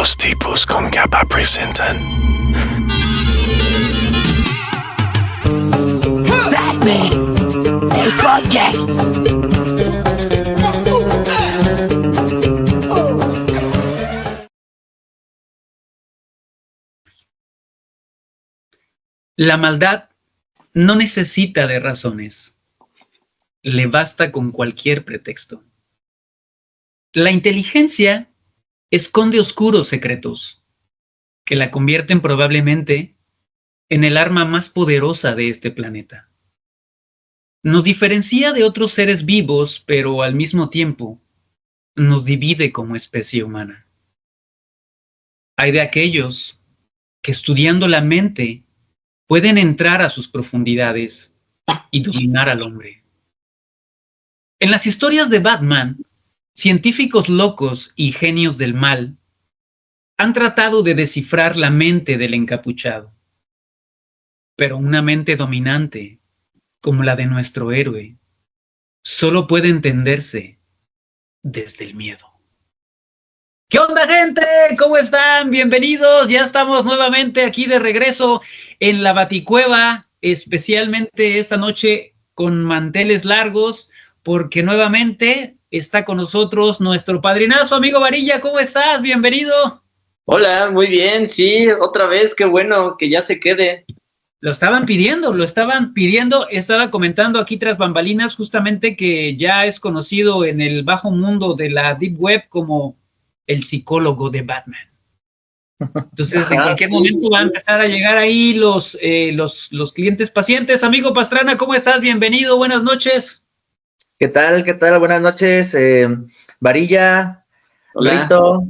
Los tipos con capa presentan Batman, el podcast. La maldad no necesita de razones. Le basta con cualquier pretexto. La inteligencia esconde oscuros secretos que la convierten probablemente en el arma más poderosa de este planeta. Nos diferencia de otros seres vivos, pero al mismo tiempo nos divide como especie humana. Hay de aquellos que estudiando la mente pueden entrar a sus profundidades y dominar al hombre. En las historias de Batman, científicos locos y genios del mal han tratado de descifrar la mente del encapuchado. Pero una mente dominante, como la de nuestro héroe, solo puede entenderse desde el miedo. ¿Qué onda, gente? ¿Cómo están? Bienvenidos. Ya estamos nuevamente aquí de regreso en la Baticueva, especialmente esta noche con manteles largos, porque nuevamente está con nosotros nuestro padrinazo, amigo Varilla. ¿Cómo estás? Bienvenido. Hola, muy bien, sí, otra vez, qué bueno que ya se quede. Lo estaban pidiendo, estaba comentando aquí tras bambalinas justamente que ya es conocido en el bajo mundo de la Deep Web como el psicólogo de Batman. Entonces, en cualquier momento van a empezar a llegar ahí los clientes pacientes. Amigo Pastrana, ¿cómo estás? Bienvenido, buenas noches. ¿Qué tal? Buenas noches, Varilla, Rito.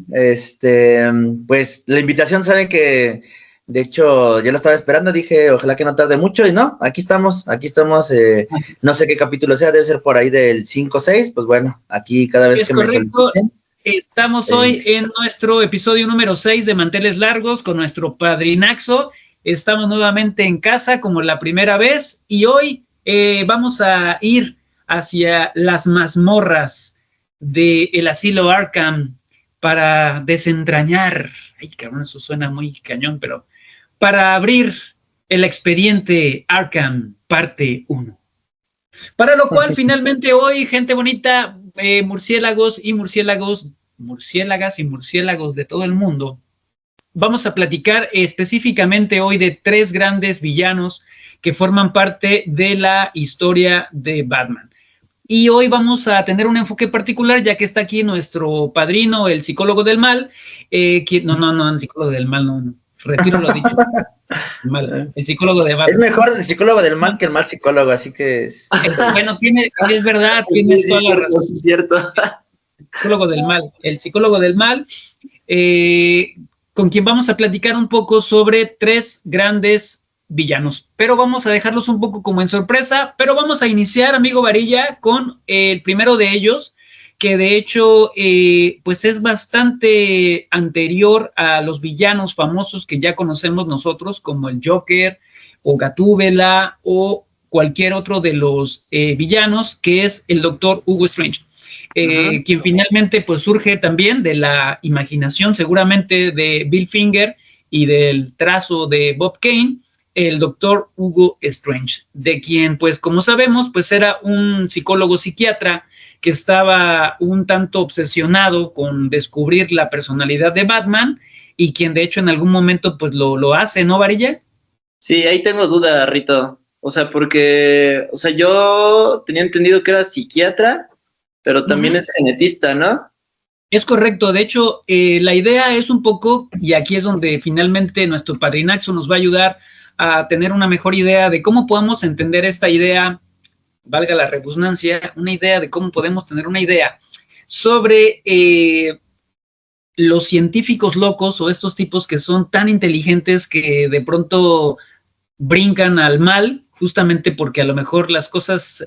Pues la invitación, saben que de hecho yo la estaba esperando, dije ojalá que no tarde mucho y no, aquí estamos, no sé qué capítulo sea, debe ser por ahí del 5 o 6, pues bueno, aquí cada vez es que correcto. me soliciten. Estamos hoy en nuestro episodio número 6 de Manteles Largos con nuestro padrinaxo. Estamos nuevamente en casa como la primera vez y hoy vamos a ir hacia las mazmorras del asilo Arkham para desentrañar, ay cabrón, eso suena muy cañón, pero para abrir el expediente Arkham parte 1. Para lo cual finalmente hoy, gente bonita, murciélagos y murciélagas y murciélagos de todo el mundo, vamos a platicar específicamente hoy de 3 grandes villanos que forman parte de la historia de Batman. Y hoy vamos a tener un enfoque particular, ya que está aquí nuestro padrino, el psicólogo del mal. El psicólogo del mal, no, retiro lo dicho. El psicólogo de Batman. Es mejor el psicólogo del mal que el mal psicólogo, así que bueno, es verdad, tienes toda la razón. Es cierto. El psicólogo del mal, con quien vamos a platicar un poco sobre 3 grandes villanos, pero vamos a dejarlos un poco como en sorpresa, pero vamos a iniciar, amigo Varilla, con el primero de ellos, que de hecho pues es bastante anterior a los villanos famosos que ya conocemos nosotros, como el Joker o Gatúbela o cualquier otro de los villanos, que es el Dr. Hugo Strange. Quien finalmente pues surge también de la imaginación seguramente de Bill Finger y del trazo de Bob Kane, el Dr. Hugo Strange, de quien pues como sabemos pues era un psicólogo psiquiatra que estaba un tanto obsesionado con descubrir la personalidad de Batman y quien de hecho en algún momento pues lo hace, ¿no, Varilla? Sí, ahí tengo duda, Rito, o sea, porque, o sea, yo tenía entendido que era psiquiatra, pero también es genetista, ¿no? Es correcto, de hecho, la idea es un poco, y aquí es donde finalmente nuestro padrinaxo nos va a ayudar a tener una mejor idea de cómo podemos entender esta idea, valga la redundancia, una idea de cómo podemos tener una idea sobre los científicos locos o estos tipos que son tan inteligentes que de pronto brincan al mal, justamente porque a lo mejor las cosas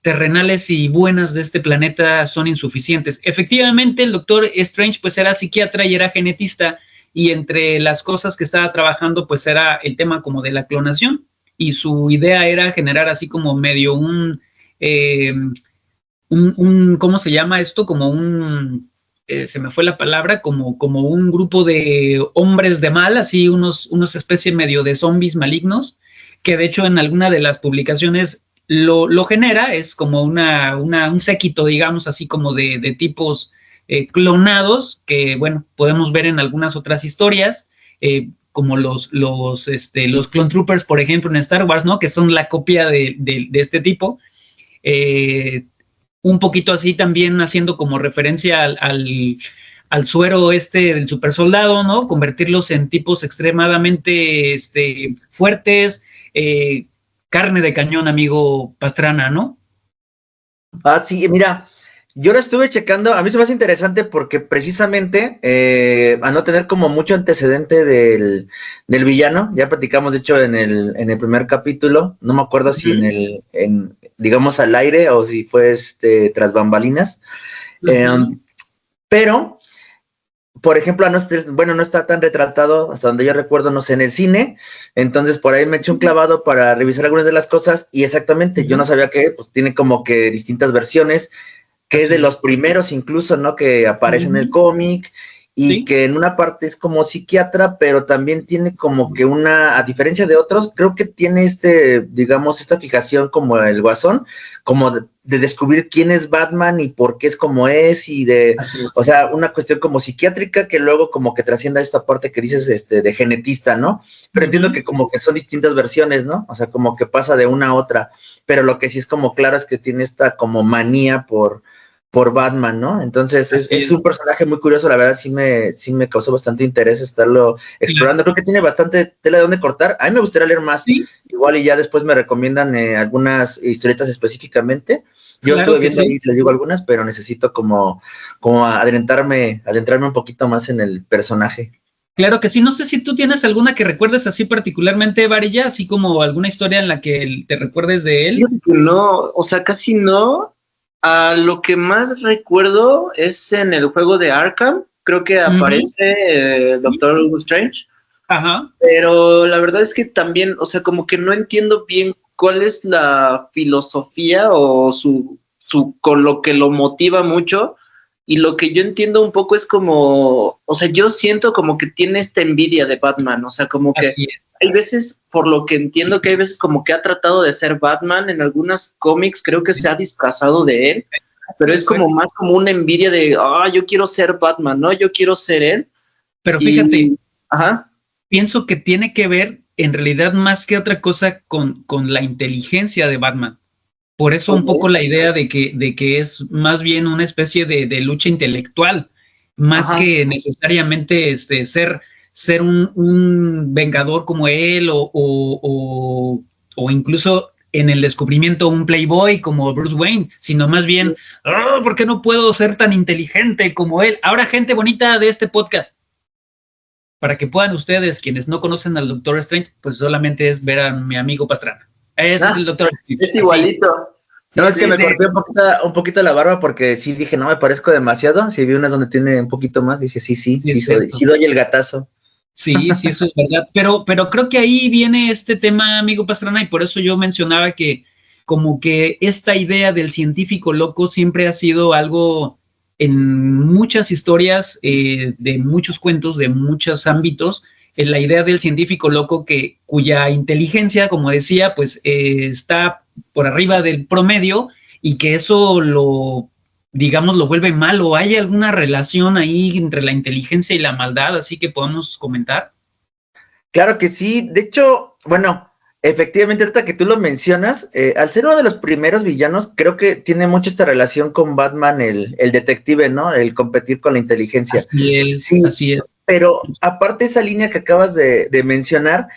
terrenales y buenas de este planeta son insuficientes. Efectivamente, el Doctor Strange pues era psiquiatra y era genetista, y entre las cosas que estaba trabajando pues era el tema como de la clonación, y su idea era generar así como medio un ¿cómo se llama esto? Como un se me fue la palabra, como un grupo de hombres de mal, así unos especie medio de zombies malignos, que de hecho en alguna de las publicaciones lo genera, es como un séquito, digamos, así como de tipos clonados, que bueno, podemos ver en algunas otras historias, como los Clone Troopers, por ejemplo, en Star Wars, ¿no? Que son la copia de este tipo. Un poquito así también haciendo como referencia al suero del super soldado, ¿no? Convertirlos en tipos extremadamente fuertes, carne de cañón, amigo Pastrana, ¿no? Ah, sí, mira, yo lo estuve checando, a mí se me hace interesante porque precisamente, a no tener como mucho antecedente del villano, ya platicamos de hecho en el primer capítulo, no me acuerdo si digamos al aire o si fue tras bambalinas, pero, por ejemplo, no está tan retratado, hasta donde yo recuerdo, no sé, en el cine, entonces por ahí me eché un clavado para revisar algunas de las cosas, y exactamente, yo no sabía que, pues tiene como que distintas versiones, que es de los primeros incluso, ¿no? Que aparece en el cómic, y que en una parte es como psiquiatra, pero también tiene como que a diferencia de otros, creo que tiene digamos, esta fijación como el Guasón, como de descubrir quién es Batman y por qué es como es, o sea, una cuestión como psiquiátrica que luego como que trascienda esta parte que dices de genetista, ¿no? Pero entiendo que como que son distintas versiones, ¿no? O sea, como que pasa de una a otra, pero lo que sí es como claro es que tiene esta como manía por Batman, ¿no? Entonces es un personaje muy curioso, la verdad sí me causó bastante interés estarlo explorando, creo que tiene bastante tela de dónde cortar, a mí me gustaría leer más, igual y ya después me recomiendan algunas historietas específicamente, yo estuve viendo ahí, les digo algunas, pero necesito como adentrarme un poquito más en el personaje. Claro que sí, no sé si tú tienes alguna que recuerdes así particularmente, Varilla, así como alguna historia en la que te recuerdes de él. No, o sea, casi no. Lo que más recuerdo es en el juego de Arkham, creo que aparece el Doctor Strange. Ajá. Pero la verdad es que también, o sea, como que no entiendo bien cuál es la filosofía o su con lo que lo motiva mucho. Y lo que yo entiendo un poco es como, o sea, yo siento como que tiene esta envidia de Batman, o sea, como que hay veces, por lo que entiendo que hay veces como que ha tratado de ser Batman en algunas cómics, creo que se ha disfrazado de él, pero es como más como una envidia de, yo quiero ser Batman, ¿no? Yo quiero ser él. Pero fíjate, pienso que tiene que ver en realidad más que otra cosa con la inteligencia de Batman. Por eso un poco la idea de que es más bien una especie de lucha intelectual, más que necesariamente ser un vengador como él o incluso en el descubrimiento un playboy como Bruce Wayne, sino más bien, ¿por qué no puedo ser tan inteligente como él? Ahora, gente bonita de este podcast, para que puedan ustedes, quienes no conocen al Doctor Strange, pues solamente es ver a mi amigo Pastrana. Ese es el Doctor Strange. Es igualito. No, es que me corté un poquito la barba porque sí dije, no, me parezco demasiado. Si vi unas donde tiene un poquito más, dije, sí doy el gatazo. Sí, eso es verdad. Pero creo que ahí viene este tema, amigo Pastrana, y por eso yo mencionaba que como que esta idea del científico loco siempre ha sido algo en muchas historias, de muchos cuentos, de muchos ámbitos, en la idea del científico loco cuya inteligencia, como decía, pues está por arriba del promedio y que eso lo vuelve malo. ¿Hay alguna relación ahí entre la inteligencia y la maldad, así que podamos comentar? Claro que sí. De hecho, bueno, efectivamente, ahorita que tú lo mencionas, al ser uno de los primeros villanos, creo que tiene mucho esta relación con Batman, el detective, ¿no? El competir con la inteligencia. Así es. Pero aparte esa línea que acabas de mencionar,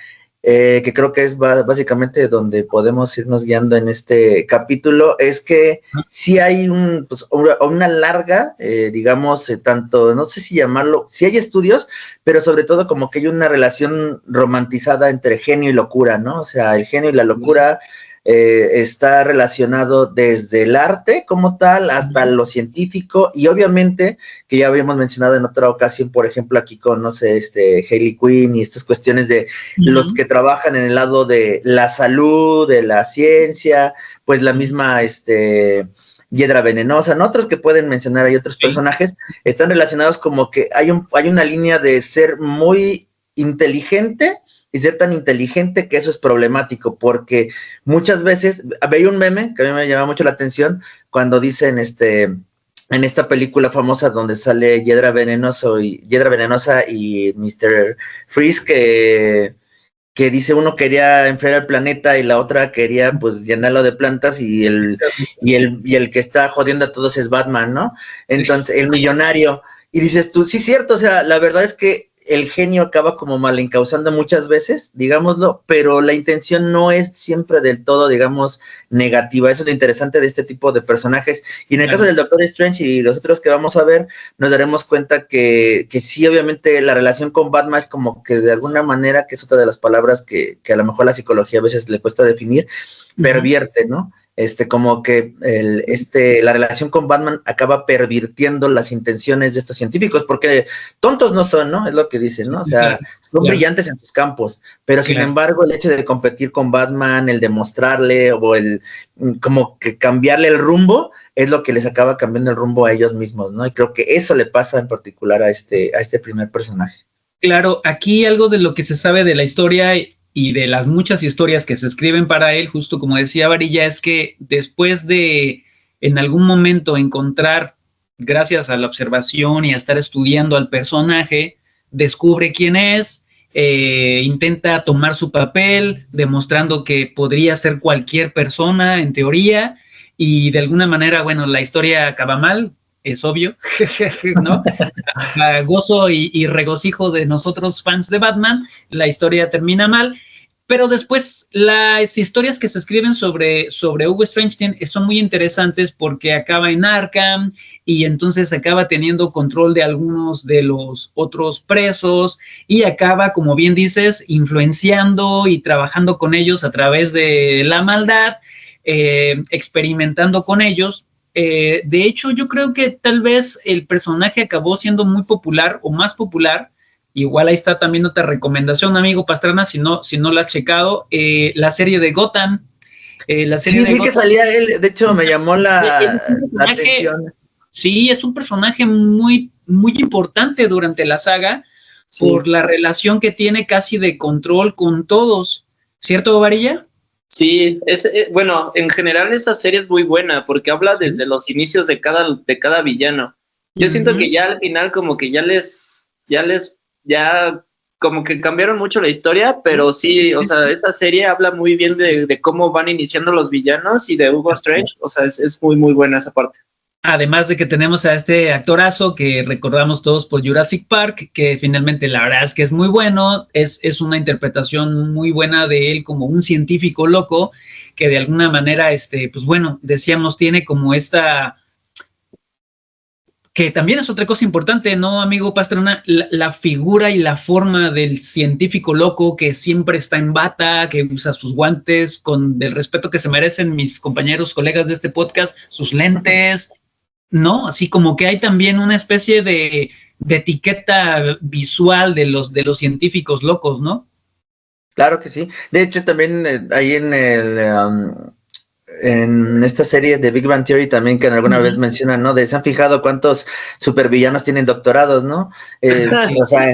que creo que es básicamente donde podemos irnos guiando en este capítulo, es que sí hay una larga, digamos, tanto, no sé si llamarlo, sí hay estudios, pero sobre todo como que hay una relación romantizada entre genio y locura, ¿no? O sea, el genio y la locura está relacionado desde el arte como tal hasta lo científico, y obviamente que ya habíamos mencionado en otra ocasión, por ejemplo aquí con, no sé, Harley Quinn y estas cuestiones de los que trabajan en el lado de la salud, de la ciencia, pues la misma Hiedra Venenosa, ¿no? Otros que pueden mencionar, hay otros personajes, están relacionados como que hay una línea de ser muy inteligente y ser tan inteligente que eso es problemático, porque muchas veces, veía un meme que a mí me llama mucho la atención, cuando dicen en esta película famosa donde sale Hiedra Venenosa y Mr. Freeze, que dice uno quería enfriar el planeta y la otra quería pues llenarlo de plantas y el que está jodiendo a todos es Batman, ¿no? Entonces, el millonario. Y dices tú, sí, cierto, o sea, la verdad es que el genio acaba como mal encauzando muchas veces, digámoslo, pero la intención no es siempre del todo, digamos, negativa. Eso es lo interesante de este tipo de personajes. Y en el caso del Doctor Strange y los otros que vamos a ver, nos daremos cuenta que sí, obviamente, la relación con Batman es como que de alguna manera, que es otra de las palabras que a lo mejor la psicología a veces le cuesta definir, pervierte, ¿no? Como que la relación con Batman acaba pervirtiendo las intenciones de estos científicos, porque tontos no son, ¿no? Es lo que dicen, ¿no? O sea, son brillantes en sus campos, pero sin embargo el hecho de competir con Batman, el demostrarle o el como que cambiarle el rumbo, es lo que les acaba cambiando el rumbo a ellos mismos, ¿no? Y creo que eso le pasa en particular a este primer personaje. Claro, aquí algo de lo que se sabe de la historia y de las muchas historias que se escriben para él, justo como decía Varilla, es que después de en algún momento encontrar, gracias a la observación y a estar estudiando al personaje, descubre quién es, intenta tomar su papel, demostrando que podría ser cualquier persona en teoría, y de alguna manera, bueno, la historia acaba mal, es obvio, ¿no? A gozo y regocijo de nosotros fans de Batman, la historia termina mal, pero después las historias que se escriben sobre Hugo Strange son muy interesantes porque acaba en Arkham y entonces acaba teniendo control de algunos de los otros presos y acaba, como bien dices, influenciando y trabajando con ellos a través de la maldad, experimentando con ellos. De hecho, yo creo que tal vez el personaje acabó siendo muy popular o más popular. Igual ahí está también otra recomendación, amigo Pastrana, si no la has checado, la serie de Gotham. La serie de vi Gotham. Que salía él, de hecho me llamó la atención. Sí, es un personaje muy, muy importante durante la saga por la relación que tiene casi de control con todos. ¿Cierto, Varilla? Sí, bueno, en general esa serie es muy buena porque habla desde los inicios de cada villano. Yo siento que ya al final como que ya como que cambiaron mucho la historia, pero sí, o sea, esa serie habla muy bien de cómo van iniciando los villanos y de Hugo Strange, o sea, es muy, muy buena esa parte. Además de que tenemos a este actorazo que recordamos todos por Jurassic Park, que finalmente la verdad es que es muy bueno, es una interpretación muy buena de él como un científico loco, que de alguna manera, pues bueno, decíamos, tiene como esta... que también es otra cosa importante, ¿no, amigo Pastrana? La figura y la forma del científico loco que siempre está en bata, que usa sus guantes con el respeto que se merecen mis compañeros, colegas de este podcast, sus lentes, ¿no? Así como que hay también una especie de etiqueta visual de los científicos locos, ¿no? Claro que sí. De hecho, también ahí en esta serie de Big Bang Theory también que alguna vez mencionan, ¿no? ¿Se han fijado cuántos supervillanos tienen doctorados, no? O sea,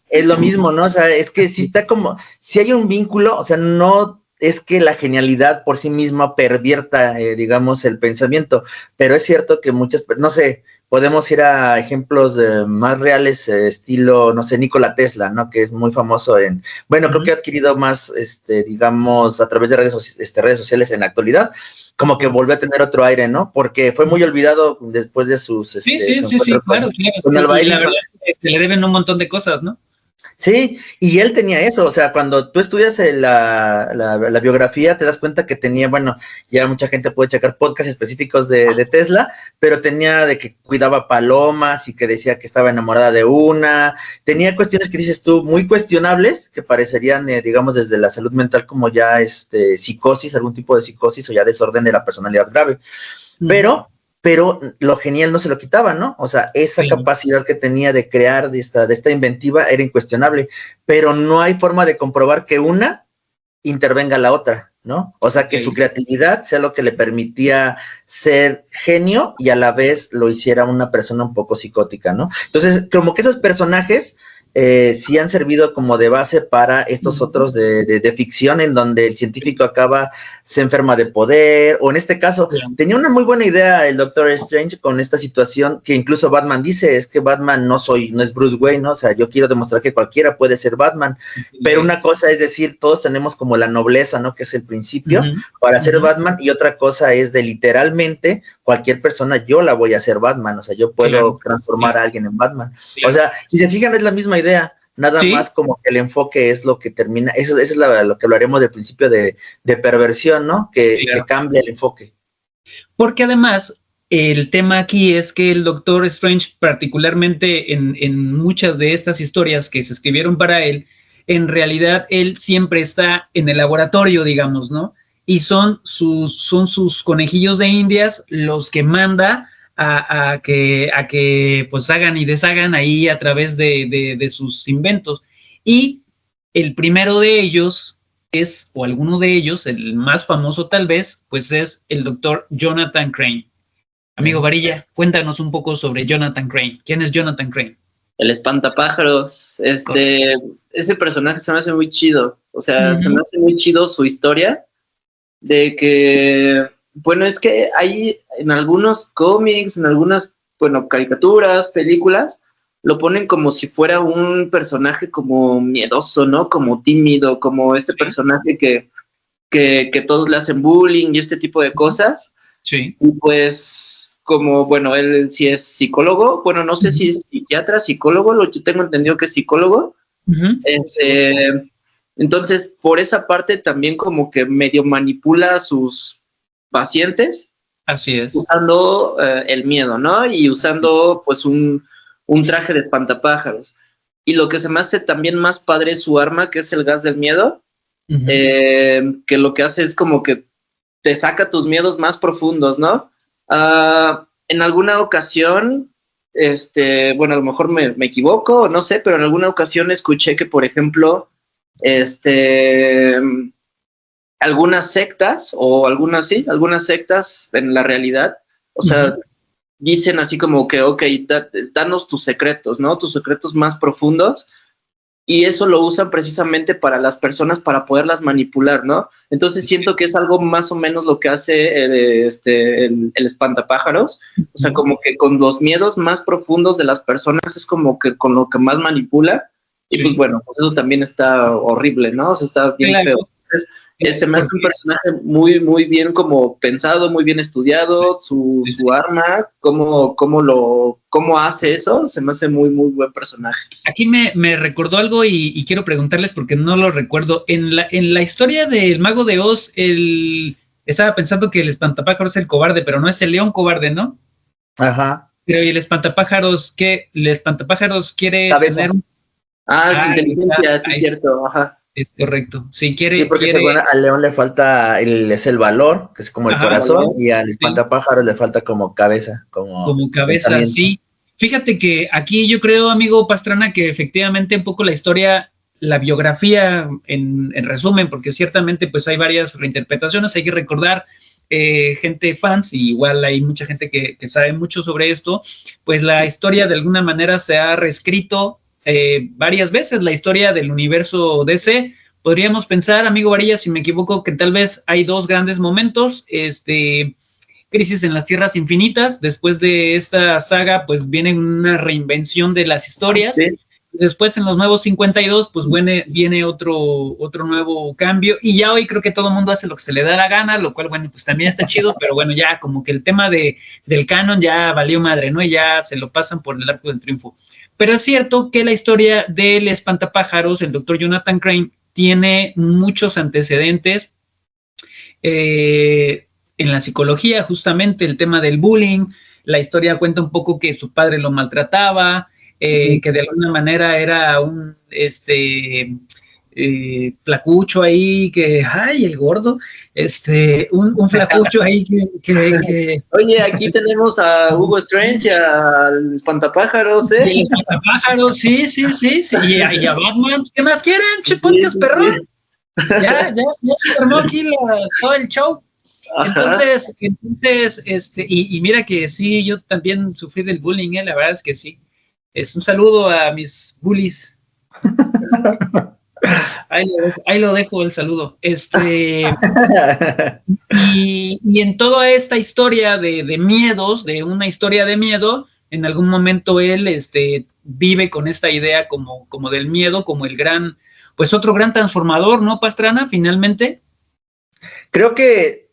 es lo mismo, ¿no? O sea, es que si está como, si hay un vínculo, o sea, no es que la genialidad por sí misma pervierta, digamos, el pensamiento, pero es cierto que no sé, podemos ir a ejemplos más reales, estilo, no sé, Nikola Tesla, ¿no? Que es muy famoso creo que ha adquirido más, digamos, a través de redes sociales en la actualidad, como que volvió a tener otro aire, ¿no? Porque fue muy olvidado después de sus... Sí, claro. Con el baile, la verdad es que le deben un montón de cosas, ¿no? Sí, y él tenía eso, o sea, cuando tú estudias la biografía te das cuenta que tenía, bueno, ya mucha gente puede checar podcasts específicos de Tesla, pero tenía de que cuidaba palomas y que decía que estaba enamorada de una, tenía cuestiones que dices tú muy cuestionables, que parecerían, digamos, desde la salud mental como ya psicosis, algún tipo de psicosis o ya desorden de la personalidad grave, pero lo genial no se lo quitaba, ¿no? O sea, esa capacidad que tenía de crear, de esta inventiva, era incuestionable, pero no hay forma de comprobar que una intervenga la otra. ¿no? O sea, que su creatividad sea lo que le permitía ser genio y a la vez lo hiciera una persona un poco psicótica, ¿no? Entonces, como que esos personajes sí han servido como de base para estos otros de ficción, en donde el científico se enferma de poder, o en este caso, tenía una muy buena idea el Doctor Strange con esta situación, que incluso Batman dice, es que Batman no es Bruce Wayne, ¿no? O sea, yo quiero demostrar que cualquiera puede ser Batman, pero una cosa es decir, todos tenemos como la nobleza, ¿no? Que es el principio, para ser Batman, y otra cosa es de literalmente, cualquier persona, yo la voy a hacer Batman, o sea, yo puedo transformar a alguien en Batman. O sea, si se fijan, es la misma idea, nada más como que el enfoque es lo que termina, eso es lo que hablaremos del principio de perversión, ¿no? Que cambia el enfoque. Porque además, el tema aquí es que el Doctor Strange, particularmente en muchas de estas historias que se escribieron para él, en realidad él siempre está en el laboratorio, digamos, ¿no? Y son sus conejillos de indias los que manda a que pues hagan y deshagan ahí a través de sus inventos. Y el primero de ellos o alguno de ellos, el más famoso tal vez, pues es el doctor Jonathan Crane. Amigo Varilla, cuéntanos un poco sobre Jonathan Crane. ¿Quién es Jonathan Crane? El espantapájaros. Ese personaje se me hace muy chido. O sea, se me hace muy chido su historia. De que, bueno, es que hay en algunos cómics, en algunas, bueno, caricaturas, películas, lo ponen como si fuera un personaje como miedoso, ¿no? Como tímido, como este personaje que todos le hacen bullying y este tipo de cosas. Sí. Y pues, como, bueno, él sí es psicólogo, bueno, no sé si es psiquiatra, psicólogo, yo tengo entendido que es psicólogo. Entonces, por esa parte también como que medio manipula a sus pacientes. Así es. Usando el miedo, ¿no? Y usando, pues, un traje de espantapájaros. Y lo que se me hace también más padre es su arma, que es el gas del miedo, que lo que hace es como que te saca tus miedos más profundos, ¿no? En alguna ocasión, bueno, a lo mejor me equivoco, no sé, pero en alguna ocasión escuché que, por ejemplo, algunas sectas algunas sectas en la realidad, o sea, dicen así como que, ok, danos tus secretos, ¿no? Tus secretos más profundos, y eso lo usan precisamente para las personas para poderlas manipular, ¿no? Entonces siento que es algo más o menos lo que hace el espantapájaros, o sea, como que con los miedos más profundos de las personas es como que con lo que más manipula. Y pues bueno, pues eso también está horrible, ¿no? O sea, está bien feo. Entonces, se me hace un personaje muy, muy bien como pensado, muy bien estudiado, su arma, cómo hace eso, se me hace muy, muy buen personaje. Aquí me recordó algo y quiero preguntarles porque no lo recuerdo. En la historia del Mago de Oz, estaba pensando que el espantapájaros es el cobarde, pero no es el león cobarde, ¿no? Ajá. Pero ¿y el espantapájaros qué? ¿El espantapájaros quiere tener un... inteligencia, sí, es cierto, ajá. Es correcto. Sí, porque según al león le falta es el valor, que es como el corazón, y al espantapájaros le falta como cabeza. Como cabeza, sí. Fíjate que aquí yo creo, amigo Pastrana, que efectivamente un poco la historia, la biografía, en resumen, porque ciertamente pues hay varias reinterpretaciones, hay que recordar, gente fans, y igual hay mucha gente que sabe mucho sobre esto, pues la historia de alguna manera se ha reescrito varias veces, la historia del universo DC. Podríamos pensar, amigo Varilla, si me equivoco, que tal vez hay dos grandes momentos, Crisis en las Tierras Infinitas, después de esta saga, pues viene una reinvención de las historias, después en los nuevos 52, pues viene otro nuevo cambio, y ya hoy creo que todo el mundo hace lo que se le da la gana, lo cual, bueno, pues también está chido, pero bueno, ya como que el tema del canon ya valió madre, ¿no? Y ya se lo pasan por el arco del triunfo. Pero es cierto que la historia del espantapájaros, el doctor Jonathan Crane, tiene muchos antecedentes en la psicología, justamente el tema del bullying. La historia cuenta un poco que su padre lo maltrataba, que de alguna manera era un flacucho ahí, el gordo, un flacucho ahí que... Oye, aquí tenemos a Hugo Strange, al espantapájaros, ¿eh? El espantapájaros, sí, y a Batman, ¿qué más quieren? Che, podcast perrón. Ya se armó aquí todo el show. Entonces, y mira que sí, yo también sufrí del bullying, la verdad es que sí. Es un saludo a mis bullies. Ahí lo dejo el saludo. Y en toda esta historia de miedos, de una historia de miedo, en algún momento él vive con esta idea como del miedo, como el gran, pues otro gran transformador, ¿no, Pastrana? Finalmente. Creo que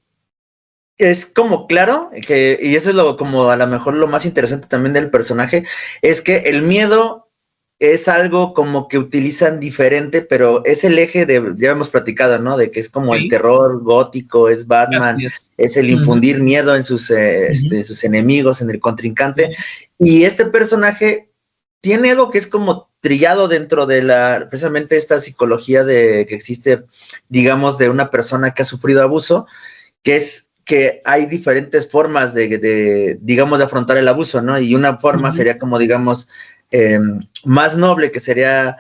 es como claro, y eso es como a lo mejor lo más interesante también del personaje, es que el miedo es algo como que utilizan diferente, pero es el eje ya hemos platicado, ¿no? De que es como el terror gótico, es Batman, es el infundir miedo en sus enemigos, en el contrincante, y este personaje tiene algo que es como trillado dentro de precisamente esta psicología que existe, digamos, de una persona que ha sufrido abuso, que es que hay diferentes formas digamos, de afrontar el abuso, ¿no? Y una forma sería como, digamos, más noble, que sería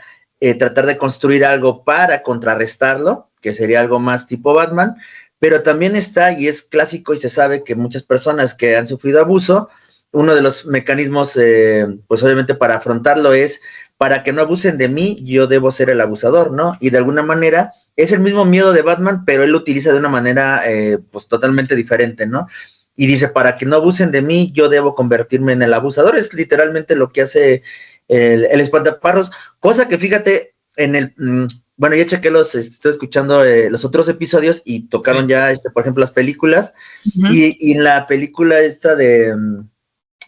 tratar de construir algo para contrarrestarlo, que sería algo más tipo Batman, pero también está, y es clásico y se sabe que muchas personas que han sufrido abuso, uno de los mecanismos, pues obviamente para afrontarlo es, para que no abusen de mí, yo debo ser el abusador, ¿no? Y de alguna manera es el mismo miedo de Batman, pero él lo utiliza de una manera pues totalmente diferente, ¿no? Y dice, para que no abusen de mí, yo debo convertirme en el abusador. Es literalmente lo que hace el Espantaparros, cosa que fíjate, bueno, ya chequé estoy escuchando los otros episodios y tocaron ya, por ejemplo, las películas, y en la película esta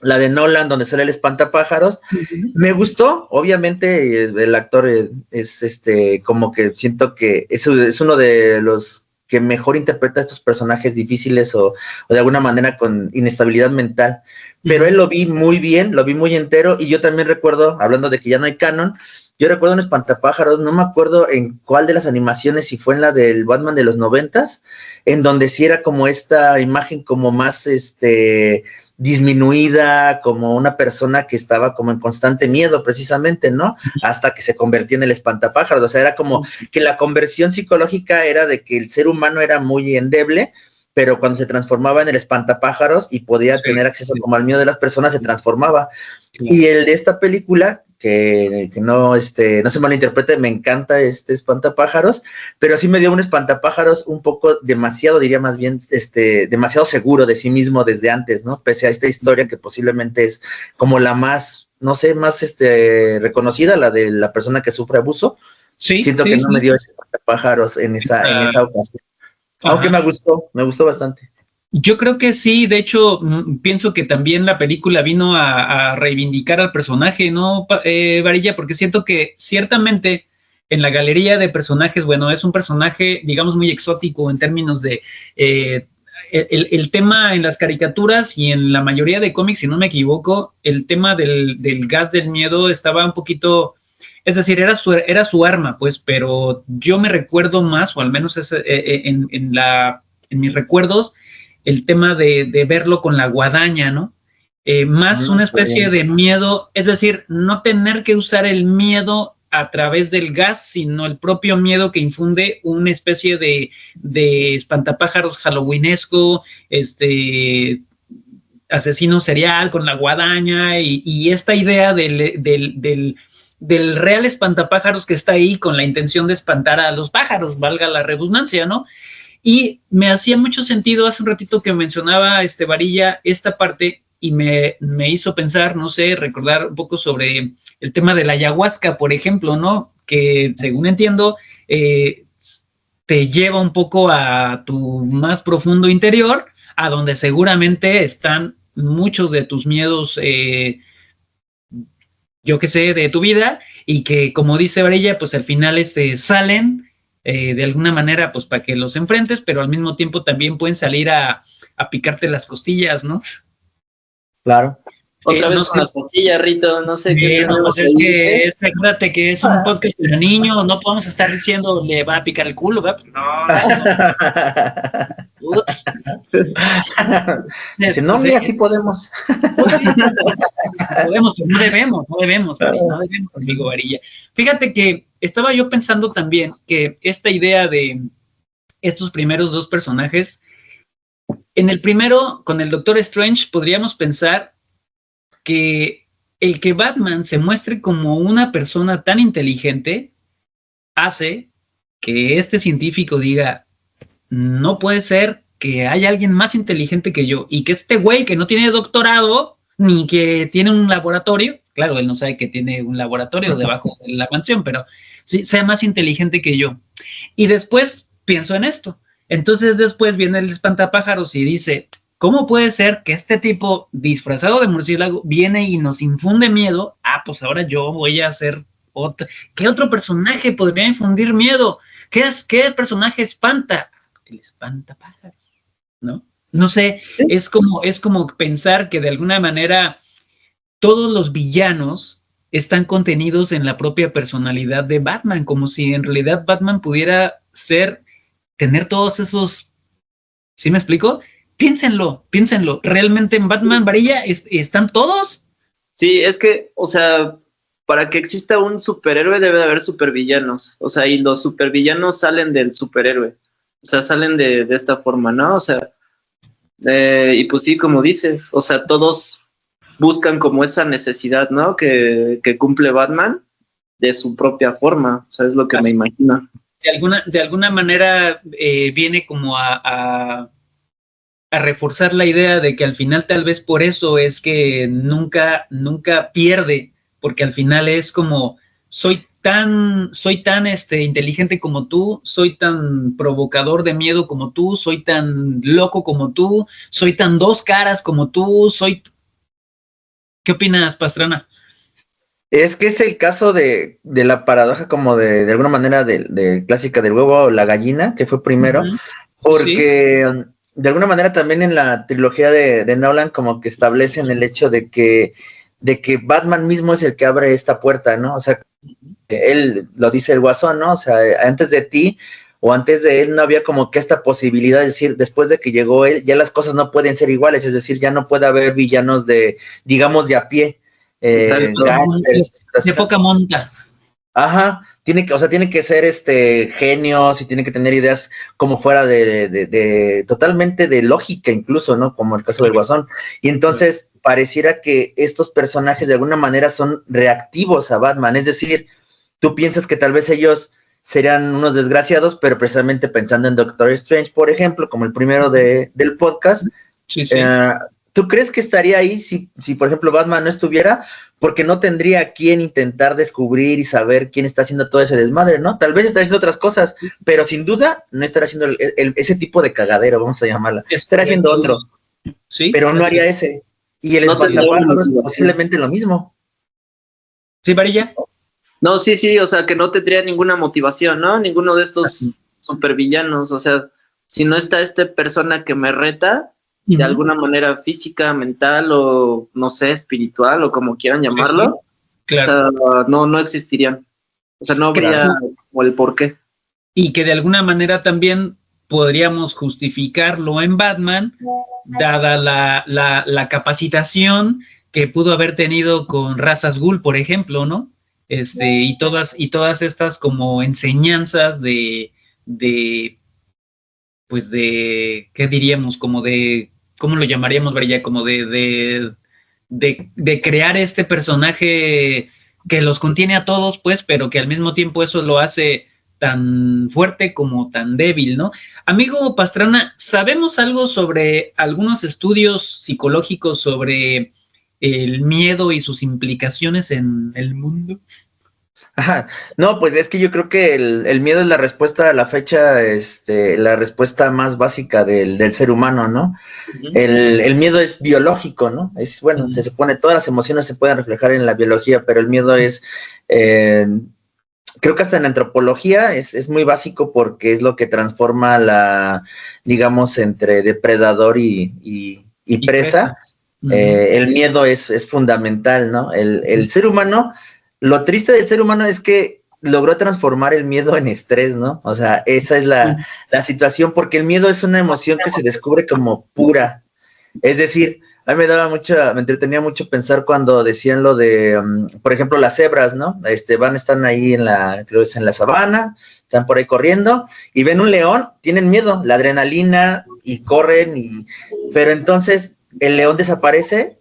la de Nolan, donde sale el espantapájaros, me gustó, obviamente, el actor es como que siento que es uno de los que mejor interpreta estos personajes difíciles o de alguna manera con inestabilidad mental, pero él lo vi muy bien, lo vi muy entero, y yo también recuerdo, hablando de que ya no hay canon, yo recuerdo un espantapájaros, no me acuerdo en cuál de las animaciones, si fue en la del Batman de los 90s, en donde sí era como esta imagen como más disminuida, como una persona que estaba como en constante miedo precisamente, ¿no? Hasta que se convertía en el espantapájaros. O sea, era como que la conversión psicológica era de que el ser humano era muy endeble, pero cuando se transformaba en el espantapájaros y podía tener acceso como al miedo de las personas, se transformaba. Y el de esta película, que no se malinterprete, me encanta espantapájaros, pero sí me dio un espantapájaros un poco demasiado, diría más bien, demasiado seguro de sí mismo desde antes, ¿no? Pese a esta historia que posiblemente es como la más, no sé, más reconocida, la de la persona que sufre abuso. Siento que no me dio ese espantapájaros en esa ocasión. Aunque me gustó bastante. Yo creo que sí, de hecho, pienso que también la película vino a reivindicar al personaje, ¿no, Varilla? Porque siento que ciertamente en la galería de personajes, bueno, es un personaje, digamos, muy exótico en términos de el tema en las caricaturas y en la mayoría de cómics, si no me equivoco, el tema del gas del miedo estaba un poquito... Es decir, era su arma, pues, pero yo me recuerdo más, o al menos en mis recuerdos, el tema de verlo con la guadaña, ¿no? Más una especie de miedo, es decir, no tener que usar el miedo a través del gas, sino el propio miedo que infunde una especie de espantapájaros halloweenesco, asesino serial con la guadaña, y esta idea del real espantapájaros que está ahí con la intención de espantar a los pájaros, valga la redundancia, ¿no? Y me hacía mucho sentido hace un ratito que mencionaba Varilla esta parte, y me hizo pensar, no sé, recordar un poco sobre el tema de la ayahuasca, por ejemplo, ¿no? Que según entiendo, te lleva un poco a tu más profundo interior, a donde seguramente están muchos de tus miedos, yo qué sé, de tu vida, y que, como dice Varilla, pues al final salen de alguna manera, pues para que los enfrentes, pero al mismo tiempo también pueden salir a picarte las costillas, ¿no? Claro. Otra vez con la costilla, Rito, no sé qué. No, pues es que acuérdate que es un podcast de niños, no podemos estar diciendo le va a picar el culo, ¿verdad? No. Ups. Dice, no, mira, sí podemos. Podemos, pero no debemos, amigo Varilla. Fíjate que estaba yo pensando también que esta idea de estos primeros dos personajes, en el primero, con el Doctor Strange, podríamos pensar que el que Batman se muestre como una persona tan inteligente hace que este científico diga, no puede ser que haya alguien más inteligente que yo y que este güey que no tiene doctorado ni que tiene un laboratorio, claro, él no sabe que tiene un laboratorio debajo de la mansión, pero sí, sea más inteligente que yo. Y después pienso en esto. Entonces después viene el espantapájaros y dice, ¿cómo puede ser que este tipo disfrazado de murciélago viene y nos infunde miedo? Ah, pues ahora yo voy a hacer otro. ¿Qué otro personaje podría infundir miedo? ¿Qué personaje espanta? El espantapájaros, ¿no? No sé, es como pensar que de alguna manera todos los villanos están contenidos en la propia personalidad de Batman, como si en realidad Batman pudiera tener todos esos, ¿sí me explico? Piénsenlo, ¿realmente en Batman Varilla están todos? Sí, es que, o sea, para que exista un superhéroe debe de haber supervillanos, o sea, y los supervillanos salen del superhéroe, o sea, salen de esta forma, ¿no? O sea, y pues sí, como dices, o sea, todos buscan como esa necesidad, ¿no? Que cumple Batman de su propia forma, o sea, es lo que me imagino. De alguna manera viene como a reforzar la idea de que al final tal vez por eso es que nunca pierde, porque al final es como soy tan inteligente como tú, soy tan provocador de miedo como tú, soy tan loco como tú, soy tan dos caras como tú, ¿Qué opinas, Pastrana? Es que es el caso de la paradoja como de alguna manera de clásica del huevo o la gallina, que fue primero, porque sí, de alguna manera también en la trilogía de Nolan como que establecen el hecho de que Batman mismo es el que abre esta puerta, ¿no? O sea, él lo dice el Guasón, ¿no? O sea, antes de ti o antes de él no había como que esta posibilidad de decir, después de que llegó él, ya las cosas no pueden ser iguales, es decir, ya no puede haber villanos digamos, de a pie. De poca monta. Ajá, tiene que ser genios y tiene que tener ideas como fuera de totalmente de lógica incluso, ¿no? Como el caso del Guasón. Y entonces pareciera que estos personajes de alguna manera son reactivos a Batman, es decir, tú piensas que tal vez ellos serían unos desgraciados, pero precisamente pensando en Doctor Strange, por ejemplo, como el primero del podcast, sí. ¿Tú crees que estaría ahí si, por ejemplo, Batman no estuviera? Porque no tendría a quién intentar descubrir y saber quién está haciendo todo ese desmadre, ¿no? Tal vez está haciendo otras cosas, pero sin duda no estará haciendo ese tipo de cagadero, vamos a llamarla. Estará haciendo otro, sí, pero no haría ese. Y el espantapájaros posiblemente lo mismo. ¿Sí, Varilla? No, sí, o sea, que no tendría ninguna motivación, ¿no? Ninguno de estos supervillanos, o sea, si no está esta persona que me reta, de alguna manera física, mental o, no sé, espiritual o como quieran llamarlo, sí. Claro. O sea, no existirían. O sea, no habría o el por qué. Y que de alguna manera también podríamos justificarlo en Batman, dada la capacitación que pudo haber tenido con Ra's al Ghul, por ejemplo, ¿no? Y todas estas como enseñanzas pues de, ¿qué diríamos? Como de, ¿cómo lo llamaríamos, Varilla? Como de crear este personaje que los contiene a todos, pues, pero que al mismo tiempo eso lo hace tan fuerte como tan débil, ¿no? Amigo Pastrana, ¿sabemos algo sobre algunos estudios psicológicos sobre el miedo y sus implicaciones en el mundo? Ajá. No, pues es que yo creo que el miedo es la respuesta a la fecha, la respuesta más básica del ser humano, ¿no? Uh-huh. El miedo es biológico, ¿no? Es, bueno, se supone, todas las emociones se pueden reflejar en la biología, pero el miedo es, creo que hasta en antropología es muy básico porque es lo que transforma digamos, entre depredador y presa. Uh-huh. El miedo es fundamental, ¿no? El ser humano. Lo triste del ser humano es que logró transformar el miedo en estrés, ¿no? O sea, esa es la situación, porque el miedo es una emoción que se descubre como pura. Es decir, a mí me entretenía mucho pensar cuando decían lo de, por ejemplo, las cebras, ¿no? Están ahí creo que es en la sabana, están por ahí corriendo, y ven un león, tienen miedo, la adrenalina, y corren, pero entonces el león desaparece,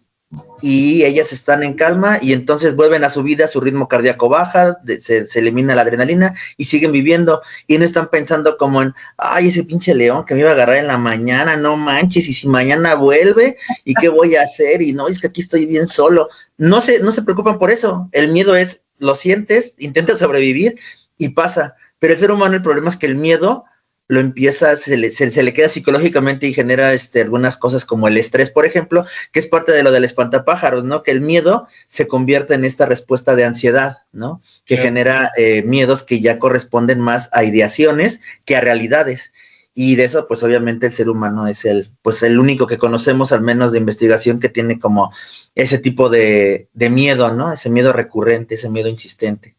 y ellas están en calma, y entonces vuelven a su vida, su ritmo cardíaco baja, se elimina la adrenalina, y siguen viviendo, y no están pensando como en, ay, ese pinche león que me iba a agarrar en la mañana, no manches, y si mañana vuelve, ¿y qué voy a hacer? Y no, es que aquí estoy bien solo. No se preocupan por eso, el miedo es, lo sientes, intentas sobrevivir, y pasa, pero el ser humano, el problema es que el miedo lo empieza, se le queda psicológicamente y genera algunas cosas como el estrés, por ejemplo, que es parte de lo del espantapájaros, ¿no? Que el miedo se convierte en esta respuesta de ansiedad, ¿no? Que genera miedos que ya corresponden más a ideaciones que a realidades. Y de eso, pues obviamente el ser humano es el único que conocemos, al menos de investigación, que tiene como ese tipo de miedo, ¿no? Ese miedo recurrente, ese miedo insistente.